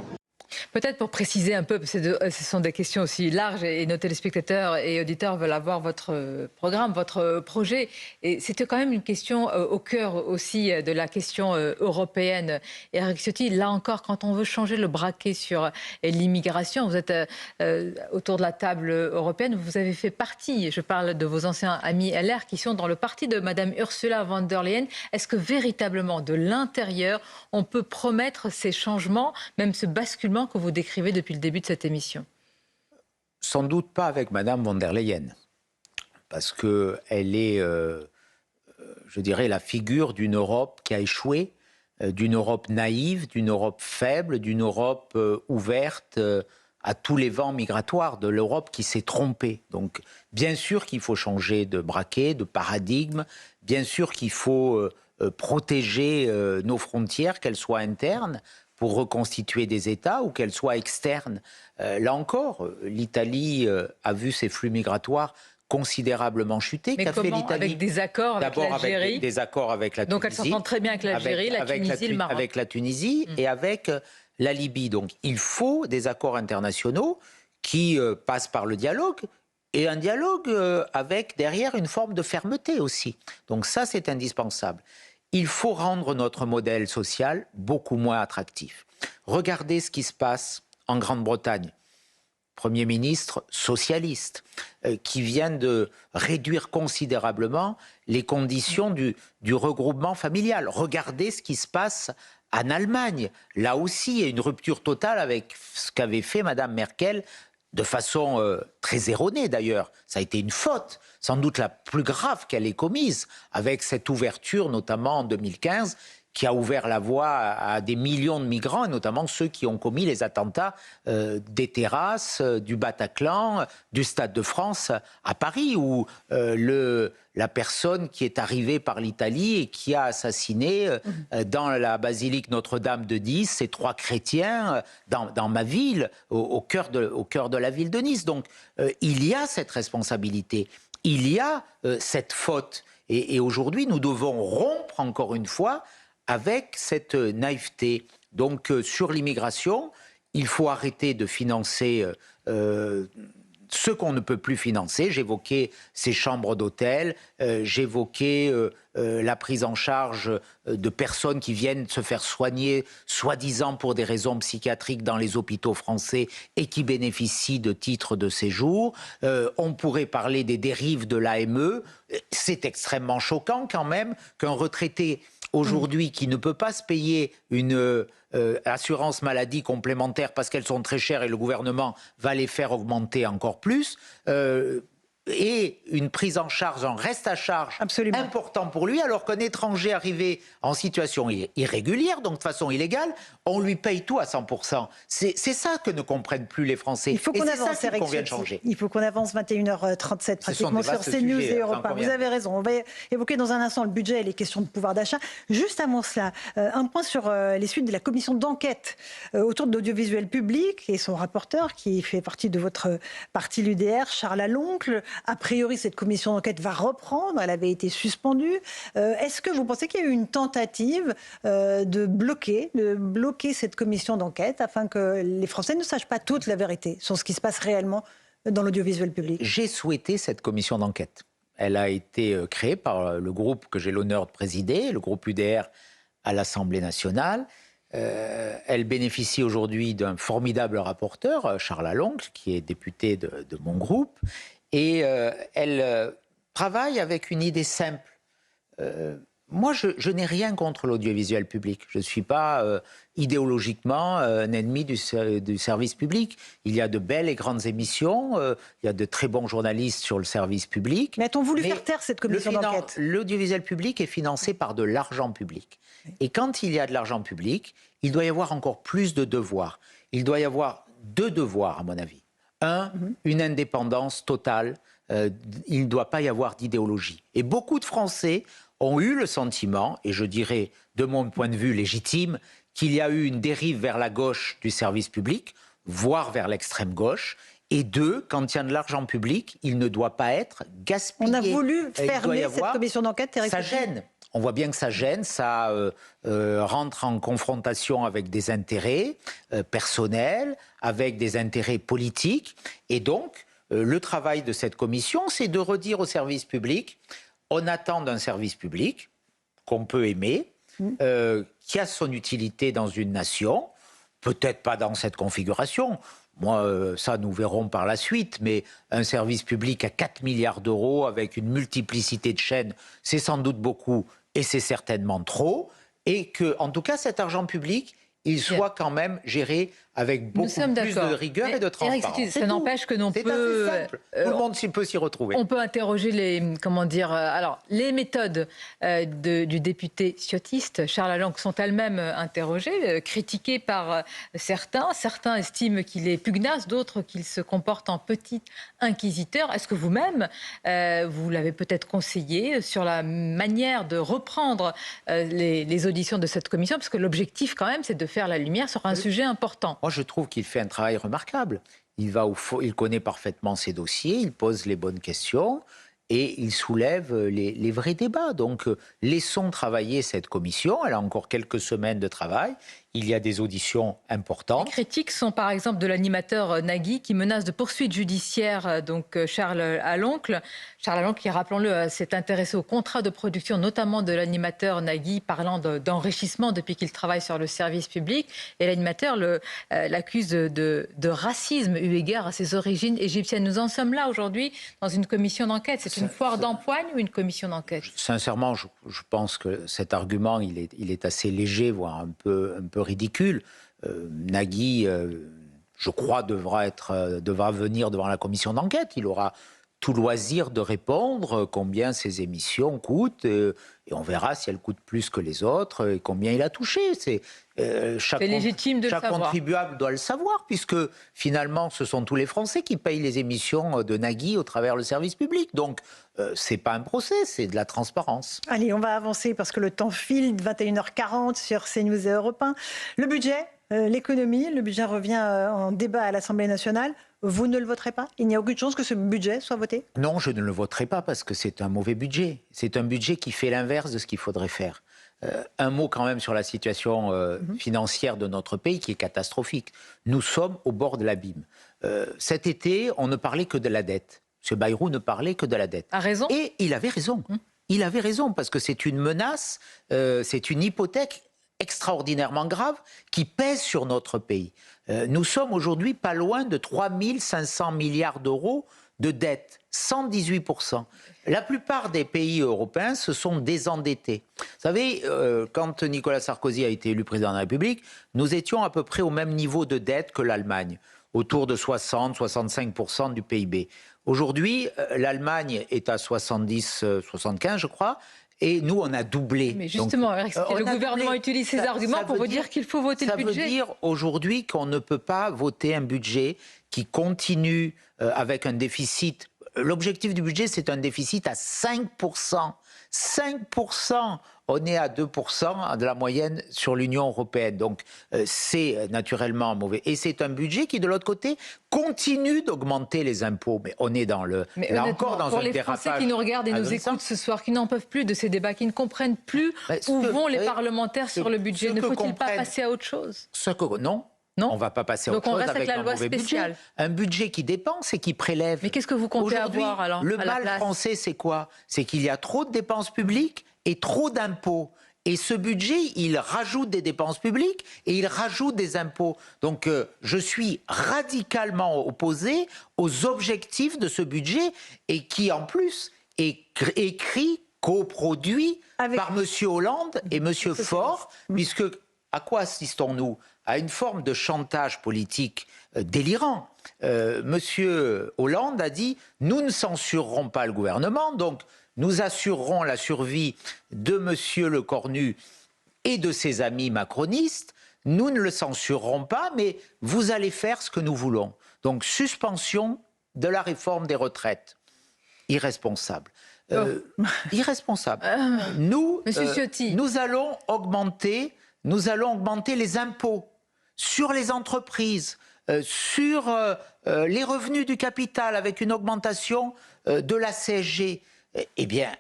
Peut-être pour préciser un peu, parce que ce sont des questions aussi larges et nos téléspectateurs et auditeurs veulent avoir votre programme, votre projet. Et c'était quand même une question au cœur aussi de la question européenne. Éric Ciotti, là encore, quand on veut changer le braquet sur l'immigration, vous êtes autour de la table européenne, vous avez fait partie, je parle de vos anciens amis LR qui sont dans le parti de Mme Ursula von der Leyen. Est-ce que véritablement, de l'intérieur, on peut promettre ces changements, même ce basculement que vous décrivez depuis le début de cette émission? Sans doute pas avec Mme von der Leyen, parce qu'elle est, je dirais, la figure d'une Europe qui a échoué, d'une Europe naïve, d'une Europe faible, d'une Europe ouverte à tous les vents migratoires, de l'Europe qui s'est trompée. Donc, bien sûr qu'il faut changer de braquet, de paradigme, bien sûr qu'il faut protéger nos frontières, qu'elles soient internes, pour reconstituer des États ou qu'elles soient externes. Là encore, l'Italie a vu ses flux migratoires considérablement chuter. Mais comment ? Avec des accords avec l'Algérie ? D'abord avec des accords avec la Tunisie. Donc elle s'entend très bien avec l'Algérie, la Tunisie, le Maroc. Avec la Tunisie et avec la Libye. Donc il faut des accords internationaux qui passe par le dialogue, et un dialogue avec derrière une forme de fermeté aussi. Donc ça, c'est indispensable. Il faut rendre notre modèle social beaucoup moins attractif. Regardez ce qui se passe en Grande-Bretagne. Premier ministre socialiste, qui vient de réduire considérablement les conditions du regroupement familial. Regardez ce qui se passe en Allemagne. Là aussi, il y a une rupture totale avec ce qu'avait fait Mme Merkel, de façon très erronée d'ailleurs. Ça a été une faute, sans doute la plus grave qu'elle ait commise, avec cette ouverture, notamment en 2015, qui a ouvert la voie à des millions de migrants, et notamment ceux qui ont commis les attentats des terrasses, du Bataclan, du Stade de France à Paris, où la personne qui est arrivée par l'Italie et qui a assassiné dans la basilique Notre-Dame de Nice ces 3 chrétiens dans ma ville, au cœur de la ville de Nice. Donc il y a cette responsabilité, il y a cette faute. Et aujourd'hui, nous devons rompre encore une fois avec cette naïveté. Donc sur l'immigration, il faut arrêter de financer ce qu'on ne peut plus financer. J'évoquais ces chambres d'hôtel, j'évoquais la prise en charge de personnes qui viennent se faire soigner, soi-disant pour des raisons psychiatriques dans les hôpitaux français et qui bénéficient de titres de séjour. On pourrait parler des dérives de l'AME. C'est extrêmement choquant quand même qu'un retraité aujourd'hui qui ne peut pas se payer une assurance maladie complémentaire parce qu'elles sont très chères et le gouvernement va les faire augmenter encore plus, et une prise en charge, un reste à charge important pour lui, alors qu'un étranger arrivé en situation irrégulière, donc de façon illégale, on lui paye tout à 100%. C'est ça que ne comprennent plus les Français. Il faut qu'on avance, c'est ça qu'on vient de changer. Il faut qu'on avance 21h37 pratiquement sur CNews et Europe 1. Vous avez raison. On va évoquer dans un instant le budget et les questions de pouvoir d'achat. Juste avant cela, un point sur les suites de la commission d'enquête autour de l'audiovisuel public et son rapporteur qui fait partie de votre parti, l'UDR, Charles Aloncle. A priori, cette commission d'enquête va reprendre. Elle avait été suspendue. Est-ce que vous pensez qu'il y a eu une tentative de bloquer cette commission d'enquête afin que les Français ne sachent pas toute la vérité sur ce qui se passe réellement dans l'audiovisuel public? J'ai souhaité cette commission d'enquête. Elle a été créée par le groupe que j'ai l'honneur de présider, le groupe UDR à l'Assemblée nationale. Elle bénéficie aujourd'hui d'un formidable rapporteur, Charles Aloncle, qui est député de mon groupe. Et elle travaille avec une idée simple. Moi, je n'ai rien contre l'audiovisuel public. Je ne suis pas idéologiquement un ennemi du service public. Il y a de belles et grandes émissions, il y a de très bons journalistes sur le service public. Mais a-t-on voulu faire taire cette commission d'enquête? L'audiovisuel public est financé par de l'argent public. Et quand il y a de l'argent public, il doit y avoir encore plus de devoirs. Il doit y avoir 2 devoirs, à mon avis. Une indépendance totale. Il ne doit pas y avoir d'idéologie. Et beaucoup de Français ont eu le sentiment, et je dirais de mon point de vue légitime, qu'il y a eu une dérive vers la gauche du service public, voire vers l'extrême gauche. Et 2, quand il y a de l'argent public, il ne doit pas être gaspillé. On a voulu fermer cette commission d'enquête. Ça gêne. On voit bien que ça gêne, ça rentre en confrontation avec des intérêts personnels, avec des intérêts politiques. Et donc, le travail de cette commission, c'est de redire au service public, on attend d'un service public qu'on peut aimer, qui a son utilité dans une nation, peut-être pas dans cette configuration. Moi, ça, nous verrons par la suite, mais un service public à 4 milliards d'euros avec une multiplicité de chaînes, c'est sans doute beaucoup et c'est certainement trop. Et que, en tout cas, cet argent public, il soit quand même géré avec beaucoup plus de rigueur et de transparence. Eric, ça n'empêche que l'on peut... C'est assez simple. Tout le monde peut s'y retrouver. On peut interroger les méthodes du député ciottiste Charles Aloncle sont elles-mêmes interrogées, critiquées par certains. Certains estiment qu'il est pugnace, d'autres qu'il se comporte en petit inquisiteur. Est-ce que vous-même, vous l'avez peut-être conseillé sur la manière de reprendre les auditions de cette commission, parce que l'objectif quand même, c'est de faire la lumière sur un sujet important. Moi, je trouve qu'il fait un travail remarquable. Il va il connaît parfaitement ses dossiers, il pose les bonnes questions et il soulève les vrais débats. Donc, laissons travailler cette commission. Elle a encore quelques semaines de travail. il y a des auditions importantes. Les critiques sont par exemple de l'animateur Nagui qui menace de poursuites judiciaires Charles Aloncle. Charles Aloncle qui, rappelons-le, s'est intéressé au contrat de production, notamment de l'animateur Nagui, parlant d'enrichissement depuis qu'il travaille sur le service public. Et l'animateur l'accuse de racisme eu égard à ses origines égyptiennes. Nous en sommes là aujourd'hui dans une commission d'enquête. C'est une foire d'empoigne ou une commission d'enquête? Sincèrement, je pense que cet argument, il est assez léger, voire un peu ridicule. Nagui, je crois, devra venir devant la commission d'enquête. Il aura tout loisir de répondre combien ces émissions coûtent et on verra si elles coûtent plus que les autres et combien il a touché. Chaque légitime de chaque contribuable doit le savoir puisque finalement ce sont tous les Français qui payent les émissions de Nagui au travers du service public. Donc c'est pas un procès, c'est de la transparence. Allez, on va avancer parce que le temps file, 21h40 sur CNews et Europe 1. Le budget, l'économie, le budget revient en débat à l'Assemblée nationale. Vous ne le voterez pas? Il n'y a aucune chance que ce budget soit voté? Non, je ne le voterai pas parce que c'est un mauvais budget. C'est un budget qui fait l'inverse de ce qu'il faudrait faire. Un mot quand même sur la situation financière de notre pays qui est catastrophique. Nous sommes au bord de l'abîme. Cet été, on ne parlait que de la dette. M. Bayrou ne parlait que de la dette. A raison. Et il avait raison. Il avait raison parce que c'est une menace, c'est une hypothèque extraordinairement grave qui pèse sur notre pays. Nous sommes aujourd'hui pas loin de 3 500 milliards d'euros de dette, 118%. La plupart des pays européens se sont désendettés. Vous savez, quand Nicolas Sarkozy a été élu président de la République, nous étions à peu près au même niveau de dette que l'Allemagne, autour de 60-65% du PIB. Aujourd'hui, l'Allemagne est à 70-75, je crois. Et nous, on a doublé. Mais justement, donc, le gouvernement utilise ces arguments pour vous dire qu'il faut voter le budget. Ça veut dire aujourd'hui qu'on ne peut pas voter un budget qui continue avec un déficit. L'objectif du budget, c'est un déficit à 5%. 5%. On est à 2% de la moyenne sur l'Union européenne. Donc, c'est naturellement mauvais. Et c'est un budget qui, de l'autre côté, continue d'augmenter les impôts. Mais on est dans le... Mais là encore, dans un dérapage. Pour les Français qui nous regardent et nous écoutent ce soir, qui n'en peuvent plus de ces débats, qui ne comprennent plus où vont les parlementaires sur le budget, ne faut-il pas passer à autre chose? Non. Non, on ne va pas passer à autre chose avec un mauvais budget. Un budget qui dépense et qui prélève. Mais qu'est-ce que vous comptez avoir alors? Le mal français, c'est quoi? C'est qu'il y a trop de dépenses publiques et trop d'impôts. Et ce budget, il rajoute des dépenses publiques et il rajoute des impôts. Donc je suis radicalement opposé aux objectifs de ce budget et qui en plus est écrit, coproduit par M. Hollande et M. Faure, puisque à quoi assistons-nous? À une forme de chantage politique délirant. Monsieur Hollande a dit « Nous ne censurerons pas le gouvernement, donc nous assurerons la survie de Monsieur Lecornu et de ses amis macronistes. Nous ne le censurerons pas, mais vous allez faire ce que nous voulons. » Donc suspension de la réforme des retraites. Irresponsable. Irresponsable. Monsieur Ciotti. Nous allons augmenter les impôts sur les entreprises, sur les revenus du capital avec une augmentation de la CSG. Eh bien,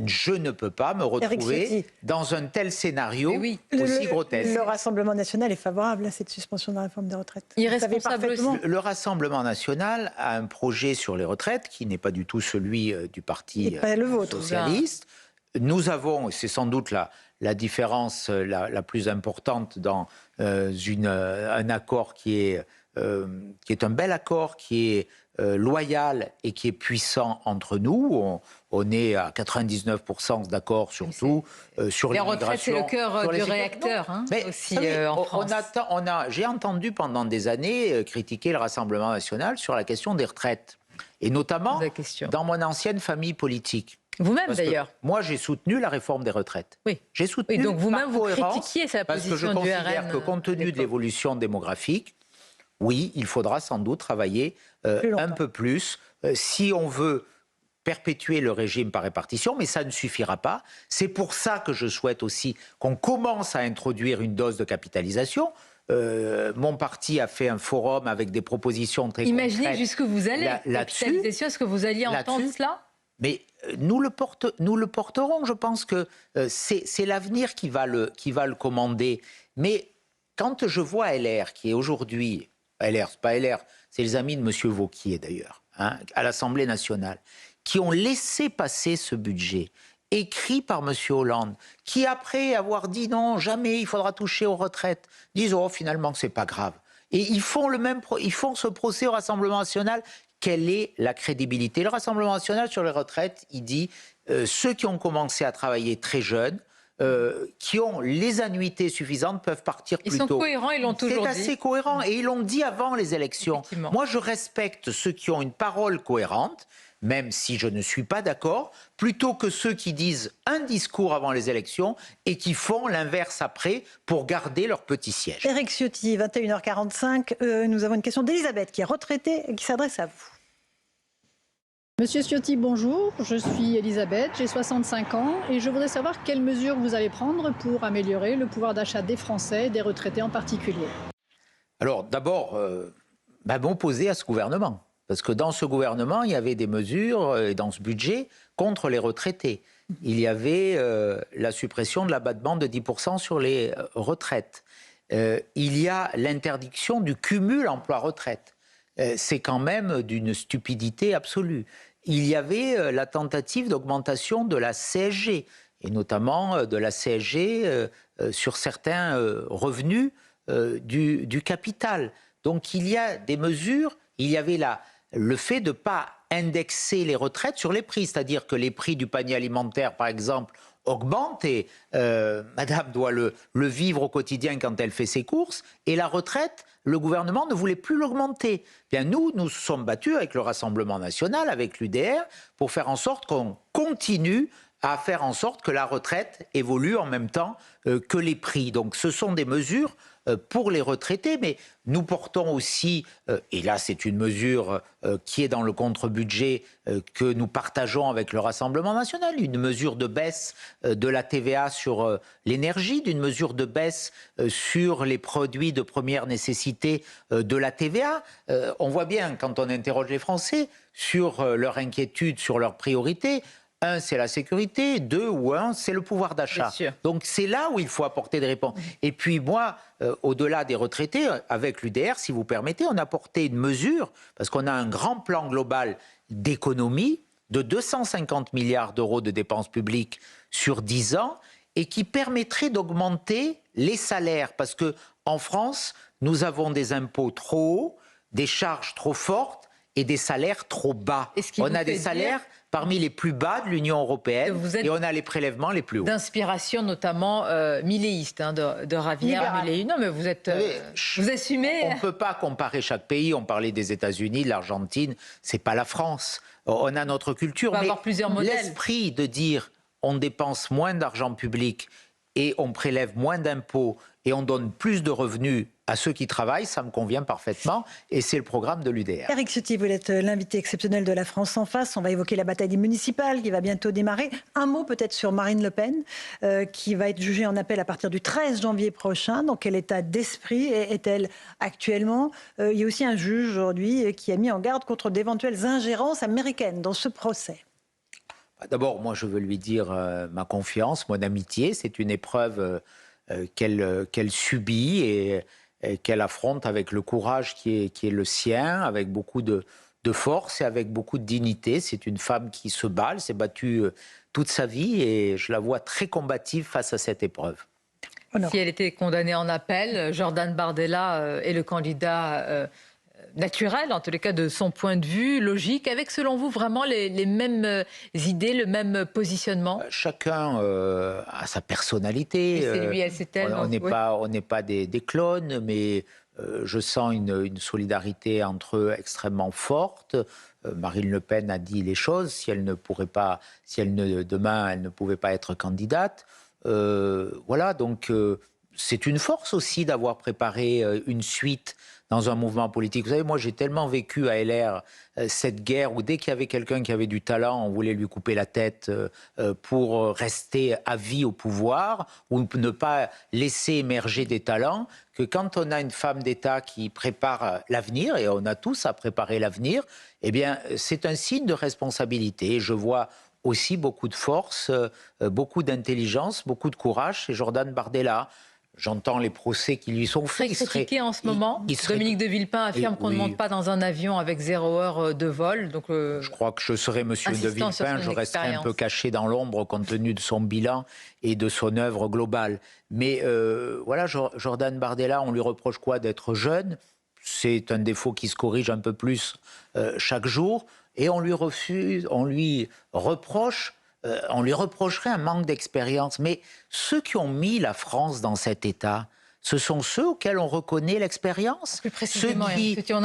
je ne peux pas me retrouver dans un tel scénario aussi grotesque. Le Rassemblement national est favorable à cette suspension de la réforme des retraites. Irresponsable aussi. Le Rassemblement national a un projet sur les retraites qui n'est pas du tout celui du Parti socialiste. Nous avons, et c'est sans doute la différence la plus importante dans un accord qui est un bel accord, qui est loyal et qui est puissant entre nous. On est à 99% d'accord sur tout, sur l'immigration. Les retraites, c'est le cœur du réacteur, mais, aussi en France. J'ai entendu pendant des années critiquer le Rassemblement national sur la question des retraites. Et notamment dans mon ancienne famille politique. Vous-même d'ailleurs. Moi, j'ai soutenu la réforme des retraites. Oui. J'ai soutenu. Et donc vous-même, vous critiquiez sa position du RN. Parce que je considère que compte tenu de l'évolution démographique, oui, il faudra sans doute travailler un peu plus si on veut perpétuer le régime par répartition, mais ça ne suffira pas. C'est pour ça que je souhaite aussi qu'on commence à introduire une dose de capitalisation. Mon parti a fait un forum avec des propositions très concrètes. Imaginez jusqu'où vous allez. Capitalisation, est-ce que vous alliez entendre cela? Mais nous le porterons. Je pense que c'est l'avenir qui va le commander. Mais quand je vois LR, qui est aujourd'hui... LR, c'est pas LR, c'est les amis de M. Wauquiez d'ailleurs, hein, à l'Assemblée nationale, qui ont laissé passer ce budget écrit par M. Hollande, qui après avoir dit non, jamais il faudra toucher aux retraites, disent oh finalement c'est pas grave. Et ils font ce procès au Rassemblement national. Quelle est la crédibilité? Le Rassemblement national sur les retraites, il dit ceux qui ont commencé à travailler très jeunes, qui ont les annuités suffisantes peuvent partir plus tôt. Ils sont cohérents, ils l'ont toujours dit. C'est assez cohérent et ils l'ont dit avant les élections. Moi, je respecte ceux qui ont une parole cohérente, même si je ne suis pas d'accord, plutôt que ceux qui disent un discours avant les élections et qui font l'inverse après pour garder leur petit siège. Éric Ciotti, 21h45, nous avons une question d'Elisabeth qui est retraitée et qui s'adresse à vous. Monsieur Ciotti, bonjour. Je suis Elisabeth, j'ai 65 ans et je voudrais savoir quelles mesures vous allez prendre pour améliorer le pouvoir d'achat des Français, des retraités en particulier. Alors d'abord, m'opposer à ce gouvernement. Parce que dans ce gouvernement, il y avait des mesures, et dans ce budget, contre les retraités. Il y avait la suppression de l'abattement de 10% sur les retraites. Il y a l'interdiction du cumul emploi-retraite. C'est quand même d'une stupidité absolue. Il y avait la tentative d'augmentation de la CSG, et notamment de la CSG sur certains revenus du capital. Donc il y a des mesures, il y avait le fait de ne pas indexer les retraites sur les prix, c'est-à-dire que les prix du panier alimentaire, par exemple, augmentent et madame doit le vivre au quotidien quand elle fait ses courses, et la retraite, le gouvernement ne voulait plus l'augmenter. Bien, nous sommes battus avec le Rassemblement national, avec l'UDR, pour faire en sorte qu'on continue à faire en sorte que la retraite évolue en même temps que les prix. Donc ce sont des mesures pour les retraités, mais nous portons aussi, et là c'est une mesure qui est dans le contre-budget que nous partageons avec le Rassemblement national, une mesure de baisse de la TVA sur l'énergie, d'une mesure de baisse sur les produits de première nécessité de la TVA. On voit bien quand on interroge les Français sur leur inquiétude, sur leurs priorités. Un, c'est la sécurité. Deux, c'est le pouvoir d'achat. Donc c'est là où il faut apporter des réponses. Et puis moi, au-delà des retraités, avec l'UDR, si vous permettez, on a apporté une mesure, parce qu'on a un grand plan global d'économie de 250 milliards d'euros de dépenses publiques sur 10 ans, et qui permettrait d'augmenter les salaires. Parce qu'en France, nous avons des impôts trop hauts, des charges trop fortes et des salaires trop bas. On a des salaires parmi les plus bas de l'Union européenne et on a les prélèvements les plus hauts. D'inspiration notamment milléiste, de Javier Milei. Non, mais vous assumez. On ne peut pas comparer chaque pays. On parlait des États-Unis, de l'Argentine. C'est pas la France. On a notre culture. On va avoir plusieurs modèles. L'esprit de dire on dépense moins d'argent public et on prélève moins d'impôts et on donne plus de revenus à ceux qui travaillent, ça me convient parfaitement et c'est le programme de l'UDR. Éric Ciotti, vous êtes l'invité exceptionnel de La France en face. On va évoquer la bataille municipale qui va bientôt démarrer. Un mot peut-être sur Marine Le Pen qui va être jugée en appel à partir du 13 janvier prochain. Dans quel état d'esprit est-elle actuellement? Il y a aussi un juge aujourd'hui qui a mis en garde contre d'éventuelles ingérences américaines dans ce procès. D'abord, moi je veux lui dire ma confiance, mon amitié. C'est une épreuve qu'elle subit et qu'elle affronte avec le courage qui est le sien, avec beaucoup de force et avec beaucoup de dignité. C'est une femme qui se bat, elle s'est battue toute sa vie et je la vois très combative face à cette épreuve. Si elle était condamnée en appel, Jordan Bardella est le candidat naturel, en tous les cas de son point de vue, logique, avec selon vous vraiment les mêmes idées, le même positionnement? Chacun a sa personnalité. Et c'est lui, elle, c'est elle. On n'est pas des clones, mais je sens une solidarité entre eux extrêmement forte. Marine Le Pen a dit les choses. Si elle ne pouvait pas être candidate. Voilà, donc c'est une force aussi d'avoir préparé une suite dans un mouvement politique. Vous savez, moi, j'ai tellement vécu à LR cette guerre où dès qu'il y avait quelqu'un qui avait du talent, on voulait lui couper la tête pour rester à vie au pouvoir ou ne pas laisser émerger des talents, que quand on a une femme d'État qui prépare l'avenir, et on a tous à préparer l'avenir, eh bien, c'est un signe de responsabilité. Je vois aussi beaucoup de force, beaucoup d'intelligence, beaucoup de courage chez Jordan Bardella. j'entends les procès qui lui sont faits. Très critiqué en ce moment. Dominique de Villepin affirme qu'on ne monte pas dans un avion avec 0 heure de vol. Donc, je crois que je serais monsieur de Villepin, je resterais un peu caché dans l'ombre compte tenu de son bilan et de son œuvre globale. Mais voilà, Jordan Bardella, on lui reproche quoi? D'être jeune. C'est un défaut qui se corrige un peu plus chaque jour. Et on lui reprocherait un manque d'expérience. Mais ceux qui ont mis la France dans cet état, ce sont ceux auxquels on reconnaît l'expérience. Plus précisément, ceux qui ont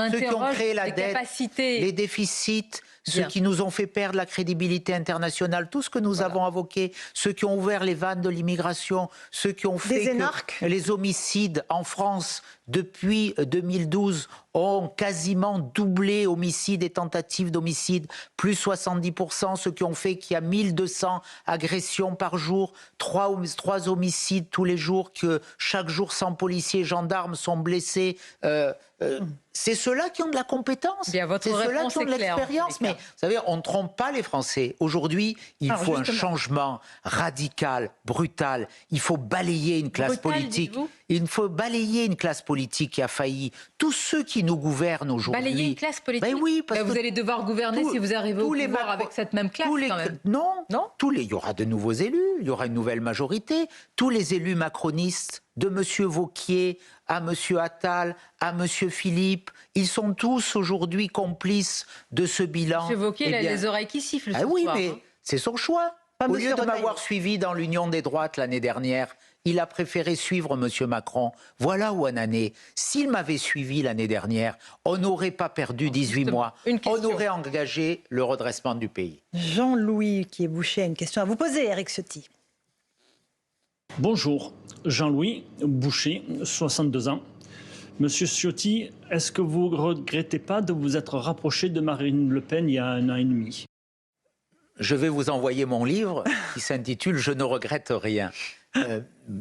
créé la dette, capacités. les déficits, ceux qui nous ont fait perdre la crédibilité internationale, tout ce que nous avons invoqué, ceux qui ont ouvert les vannes de l'immigration, ceux qui ont fait que les homicides en France depuis 2012 ont quasiment doublé, homicides et tentatives d'homicide, plus 70%, ceux qui ont fait qu'il y a 1200 agressions par jour, 3 homicides tous les jours, que chaque jour 100 policiers et gendarmes sont blessés. C'est ceux-là qui ont de la compétence, c'est ceux-là qui ont de l'expérience. Mais vous savez, on ne trompe pas les Français. Aujourd'hui, il faut un changement radical, brutal. Il faut balayer une classe politique. Il faut balayer une classe politique qui a failli. Tous ceux qui nous gouvernent aujourd'hui. Balayer une classe politique. Ben oui, parce que vous allez devoir gouverner si vous arrivez au pouvoir avec cette même classe. Quand même. Non. Il y aura de nouveaux élus. Il y aura une nouvelle majorité. Tous les élus macronistes, de M. Wauquiez à M. Attal, à M. Philippe, ils sont tous aujourd'hui complices de ce bilan. M. Wauquiez, il a les oreilles qui sifflent ce soir. Oui, mais c'est son choix. Au lieu de m'avoir suivi dans l'Union des droites l'année dernière, il a préféré suivre M. Macron. Voilà où on en est. S'il m'avait suivi l'année dernière, on n'aurait pas perdu 18 mois. On aurait engagé le redressement du pays. Jean-Louis, qui est bouché, a une question à vous poser, Éric Ciotti. Bonjour, Jean-Louis Boucher, 62 ans. Monsieur Ciotti, est-ce que vous ne regrettez pas de vous être rapproché de Marine Le Pen il y a 1 an et demi? Je vais vous envoyer mon livre qui s'intitule « Je ne regrette rien ».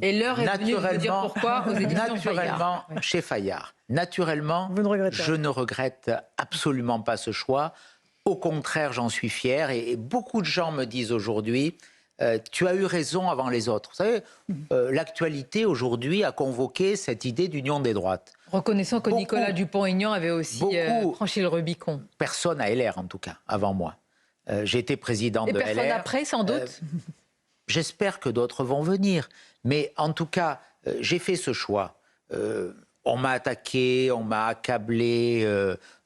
Et l'heure est venue de vous dire pourquoi aux éditions Fayard. Chez Fayard. Naturellement, je ne regrette absolument pas ce choix. Au contraire, j'en suis fier. Et beaucoup de gens me disent aujourd'hui... tu as eu raison avant les autres. Vous savez, l'actualité aujourd'hui a convoqué cette idée d'union des droites. Reconnaissons que Nicolas Dupont-Aignan avait aussi franchi le Rubicon. Personne à LR, en tout cas, avant moi. J'ai été président de LR. Et personne après, sans doute J'espère que d'autres vont venir. Mais en tout cas, j'ai fait ce choix. On m'a attaqué, on m'a accablé,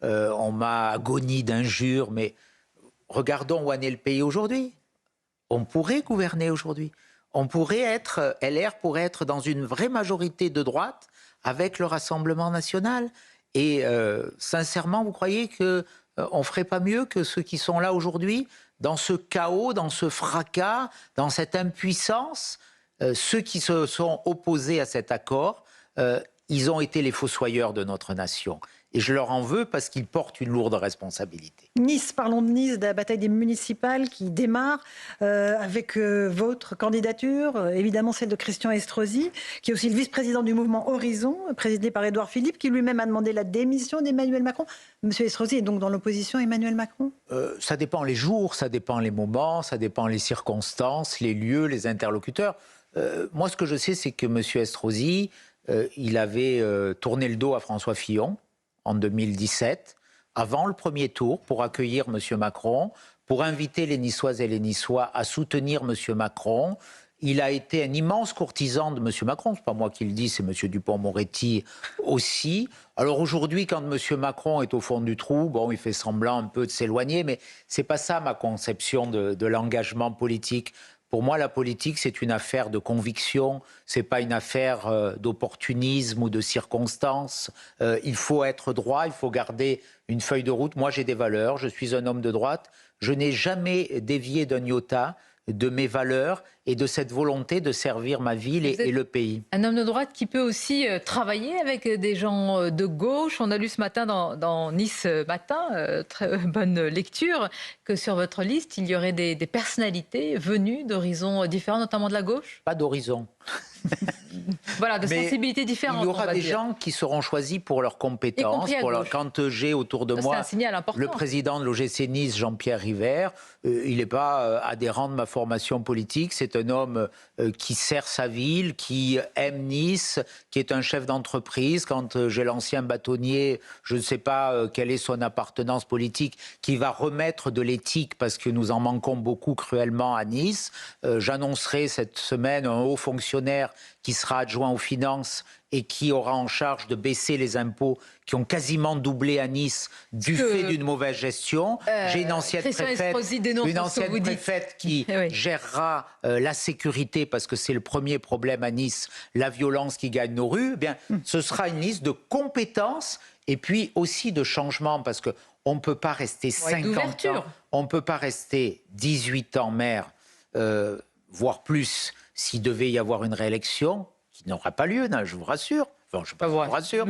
on m'a agonie d'injures. Mais regardons où en est le pays aujourd'hui. On pourrait gouverner aujourd'hui. LR pourrait être dans une vraie majorité de droite avec le Rassemblement national. Et sincèrement, vous croyez qu'on ne ferait pas mieux que ceux qui sont là aujourd'hui, dans ce chaos, dans ce fracas, dans cette impuissance? Ceux qui se sont opposés à cet accord, ils ont été les fossoyeurs de notre nation. Et je leur en veux parce qu'ils portent une lourde responsabilité. Nice, parlons de Nice, de la bataille des municipales qui démarre avec votre candidature, évidemment celle de Christian Estrosi, qui est aussi le vice-président du mouvement Horizon, présidé par Édouard Philippe, qui lui-même a demandé la démission d'Emmanuel Macron. Monsieur Estrosi est donc dans l'opposition à Emmanuel Macron? Ça dépend les jours, ça dépend les moments, ça dépend les circonstances, les lieux, les interlocuteurs. Moi, ce que je sais, c'est que Monsieur Estrosi, il avait tourné le dos à François Fillon en 2017, avant le premier tour, pour accueillir M. Macron, pour inviter les Niçoises et les Niçois à soutenir M. Macron. Il a été un immense courtisan de M. Macron. Ce n'est pas moi qui le dis, c'est M. Dupond-Moretti aussi. Alors aujourd'hui, quand M. Macron est au fond du trou, bon, il fait semblant un peu de s'éloigner, mais ce n'est pas ça ma conception de l'engagement politique. Pour moi, la politique, c'est une affaire de conviction, ce n'est pas une affaire d'opportunisme ou de circonstances. Il faut être droit, il faut garder une feuille de route. Moi, j'ai des valeurs, je suis un homme de droite. Je n'ai jamais dévié d'un iota de mes valeurs et de cette volonté de servir ma ville et le pays. Un homme de droite qui peut aussi travailler avec des gens de gauche. On a lu ce matin dans Nice Matin, très bonne lecture, que sur votre liste, il y aurait des personnalités venues d'horizons différents, notamment de la gauche. Pas d'horizon. Voilà, de sensibilités différentes. Il y aura des gens qui seront choisis pour leurs compétences. Quand j'ai autour de moi le président de l'OGC Nice, Jean-Pierre River, il n'est pas adhérent de ma formation politique. C'est un homme qui sert sa ville, qui aime Nice, qui est un chef d'entreprise. Quand j'ai l'ancien bâtonnier, je ne sais pas quelle est son appartenance politique, qui va remettre de l'éthique parce que nous en manquons beaucoup cruellement à Nice. J'annoncerai cette semaine un haut fonctionnaire qui sera adjoint aux finances et qui aura en charge de baisser les impôts qui ont quasiment doublé à Nice du fait d'une mauvaise gestion. J'ai une ancienne préfète qui gérera la sécurité parce que c'est le premier problème à Nice, la violence qui gagne nos rues. Eh bien, ce sera une liste de compétences et puis aussi de changements parce que on ne peut pas rester 50 ans, on ne peut pas rester 18 ans maire, voire plus, s'il devait y avoir une réélection, qui n'aura pas lieu, je vous rassure. Enfin, je ne sais pas vous rassure.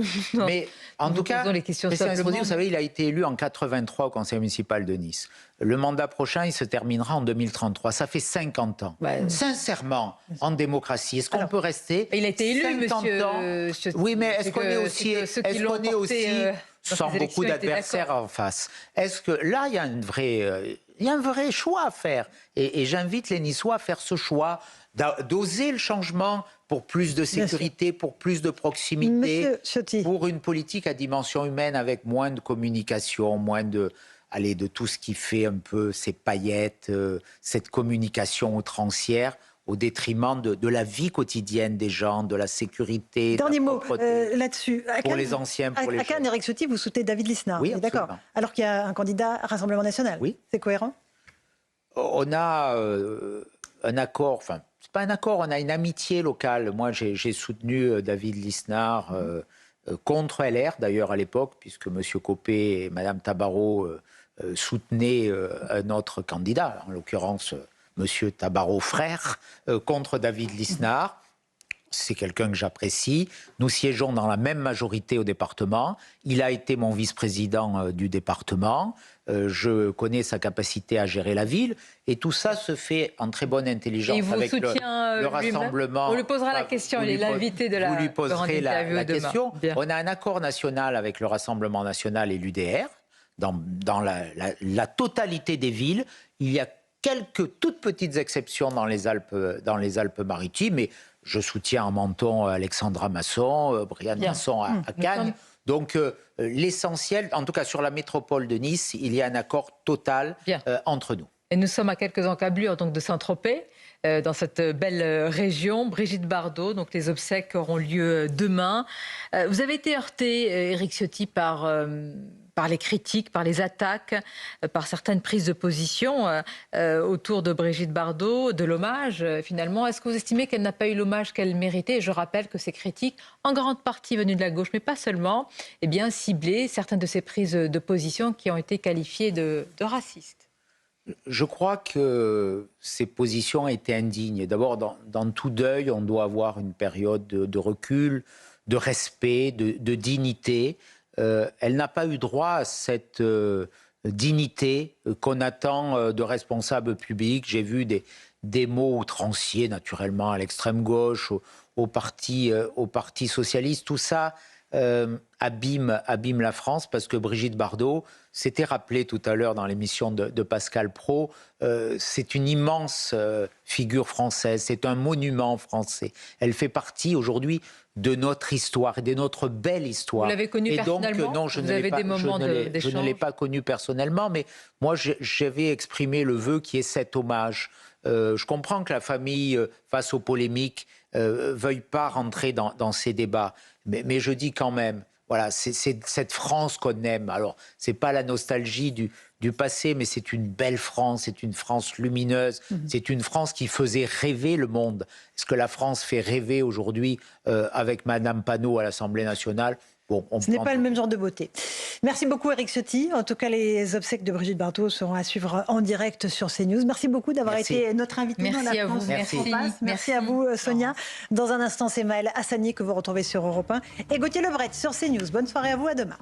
Mais en tout cas, Christian Estrosi, vous savez, il a été élu en 83 au conseil municipal de Nice. Le mandat prochain, il se terminera en 2033. Ça fait 50 ans. Sincèrement, en démocratie, est-ce qu'on peut rester il a été élu, 50 ans Oui, mais est-ce qu'on est aussi, sans beaucoup d'adversaires en face? Est-ce que là, il y a un vrai choix à faire. Et j'invite les Niçois à faire ce choix, d'oser le changement pour plus de sécurité, pour plus de proximité, pour une politique à dimension humaine avec moins de communication, moins de tout ce qui fait un peu ces paillettes, cette communication outrancière au détriment de la vie quotidienne des gens, de la sécurité. Dernier mot là-dessus. Pour les anciens, pour les jeunes. À Cannes, Éric Ciotti, vous soutenez David Lisnard. Oui, d'accord. Alors qu'il y a un candidat Rassemblement National. Oui. C'est cohérent? On a un accord, enfin, c'est pas un accord, on a une amitié locale. Moi, j'ai soutenu David Lisnard contre LR, d'ailleurs, à l'époque, puisque M. Copé et Mme Tabarot soutenaient un autre candidat, en l'occurrence M. Tabarot frère, contre David Lisnard. C'est quelqu'un que j'apprécie. Nous siégeons dans la même majorité au département. Il a été mon vice-président du département. Je connais sa capacité à gérer la ville. Et tout ça se fait en très bonne intelligence avec le rassemblement. On lui posera la question. Il est l'invité de la Vous lui poserez la question. Bien. On a un accord national avec le Rassemblement national et l'UDR. Dans la totalité des villes, il y a quelques toutes petites exceptions dans les Alpes-Maritimes. Mais je soutiens en Menton Alexandra Masson, Brianne Masson à Cannes. Donc l'essentiel, en tout cas sur la métropole de Nice, il y a un accord total entre nous. Et nous sommes à quelques encablures donc, de Saint-Tropez, dans cette belle région. Brigitte Bardot, donc les obsèques auront lieu demain. Vous avez été heurté, Éric Ciotti, par les critiques, par les attaques, par certaines prises de position autour de Brigitte Bardot, de l'hommage finalement. Est-ce que vous estimez qu'elle n'a pas eu l'hommage qu'elle méritait? Et je rappelle que ces critiques, en grande partie venues de la gauche, mais pas seulement, eh bien, ciblaient certaines de ces prises de position qui ont été qualifiées de racistes. Je crois que ces positions étaient indignes. D'abord, dans tout deuil, on doit avoir une période de recul, de respect, de dignité. Elle n'a pas eu droit à cette dignité qu'on attend de responsables publics. J'ai vu des mots outranciers, naturellement, à l'extrême gauche, au parti socialiste. Tout ça abîme la France parce que Brigitte Bardot s'était rappelé tout à l'heure dans l'émission de Pascal Praud, c'est une immense figure française, c'est un monument français. Elle fait partie aujourd'hui de notre histoire et de notre belle histoire. Vous l'avez connue personnellement? Donc, non, je ne l'ai pas connue personnellement, mais moi j'avais exprimé le vœu qui est cet hommage. Je comprends que la famille, face aux polémiques, veuille pas rentrer dans ces débats. Mais je dis quand même, voilà, c'est cette France qu'on aime. Alors, c'est pas la nostalgie du passé, mais c'est une belle France, c'est une France lumineuse, c'est une France qui faisait rêver le monde. Est-ce que la France fait rêver aujourd'hui avec Madame Panot à l'Assemblée nationale? Bon, ce n'est pas le même genre de beauté. Merci beaucoup Éric Ciotti. En tout cas, les obsèques de Brigitte Bardot seront à suivre en direct sur CNews. Merci beaucoup d'avoir été notre invité dans la France. Merci à vous Sonia. Dans un instant, c'est Maëlle Hassani que vous retrouvez sur Europe 1 et Gauthier Lebret sur CNews. Bonne soirée à vous, à demain.